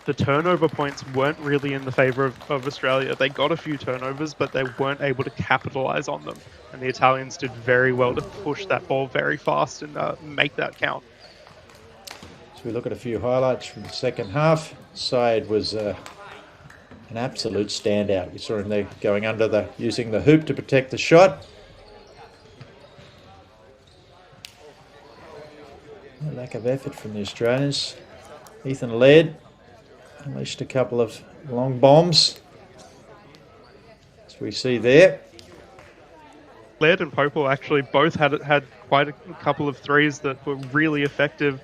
The turnover points weren't really in the favor of Australia. They got a few turnovers, but they weren't able to capitalize on them. And the Italians did very well to push that ball very fast and make that count. So we look at a few highlights from the second half. Syed was an absolute standout. We saw him there going under using the hoop to protect the shot. A lack of effort from the Australians. Ethan Laird unleashed a couple of long bombs, as we see there. Laird and Popel actually both had quite a couple of threes that were really effective.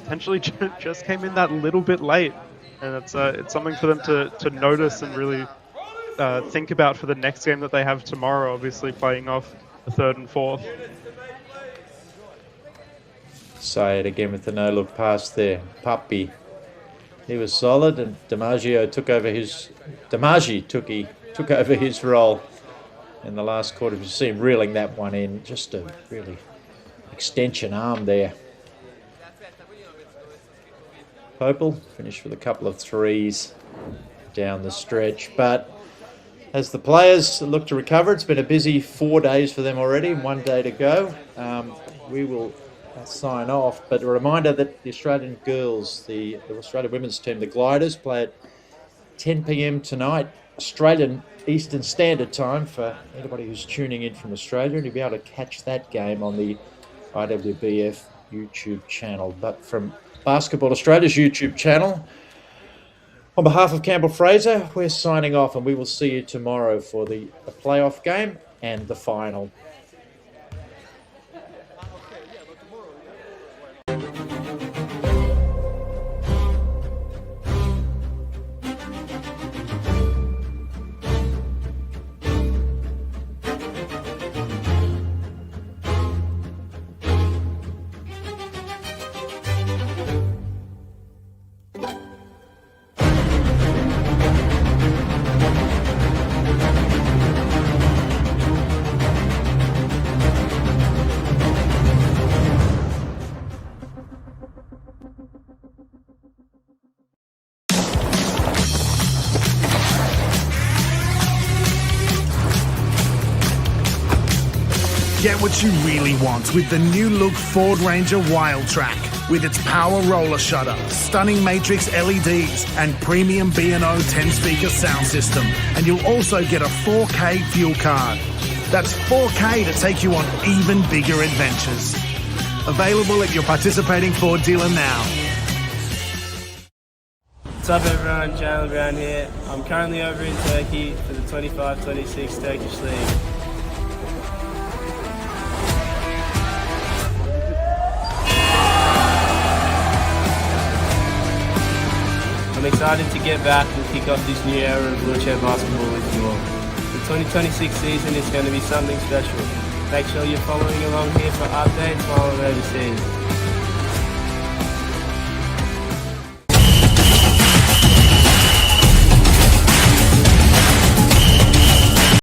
Potentially just came in that little bit late, and it's something for them to notice and really think about for the next game that they have tomorrow. Obviously, playing off the third and fourth. Syed again with the no-look pass there. Puppy, he was solid, and DiMaggio took over his role in the last quarter. You see him reeling that one in. Just a really extension arm there. Popel finished with a couple of threes down the stretch, but as the players look to recover, it's been a busy 4 days for them already, and 1 day to go. We will sign off, but a reminder that the Australian girls, the Australian women's team, the Gliders, play at 10 p.m. tonight, Australian Eastern Standard Time, for anybody who's tuning in from Australia, and you'll be able to catch that game on the IWBF YouTube channel. But from Basketball Australia's YouTube channel, on behalf of Campbell Fraser, we're signing off, and we will see you tomorrow for the playoff game and the final. Get what you really want with the new look Ford Ranger Wild Track. With its power roller shutter, stunning matrix LEDs, and premium B&O 10-speaker sound system. And you'll also get a 4K fuel card. That's 4K to take you on even bigger adventures. Available at your participating Ford dealer now. What's up everyone, Jalen Brown here. I'm currently over in Turkey for the 25-26 Turkish League. I'm excited to get back and kick off this new era of wheelchair basketball with you all. The 2026 season is going to be something special. Make sure you're following along here for updates while I'm overseas.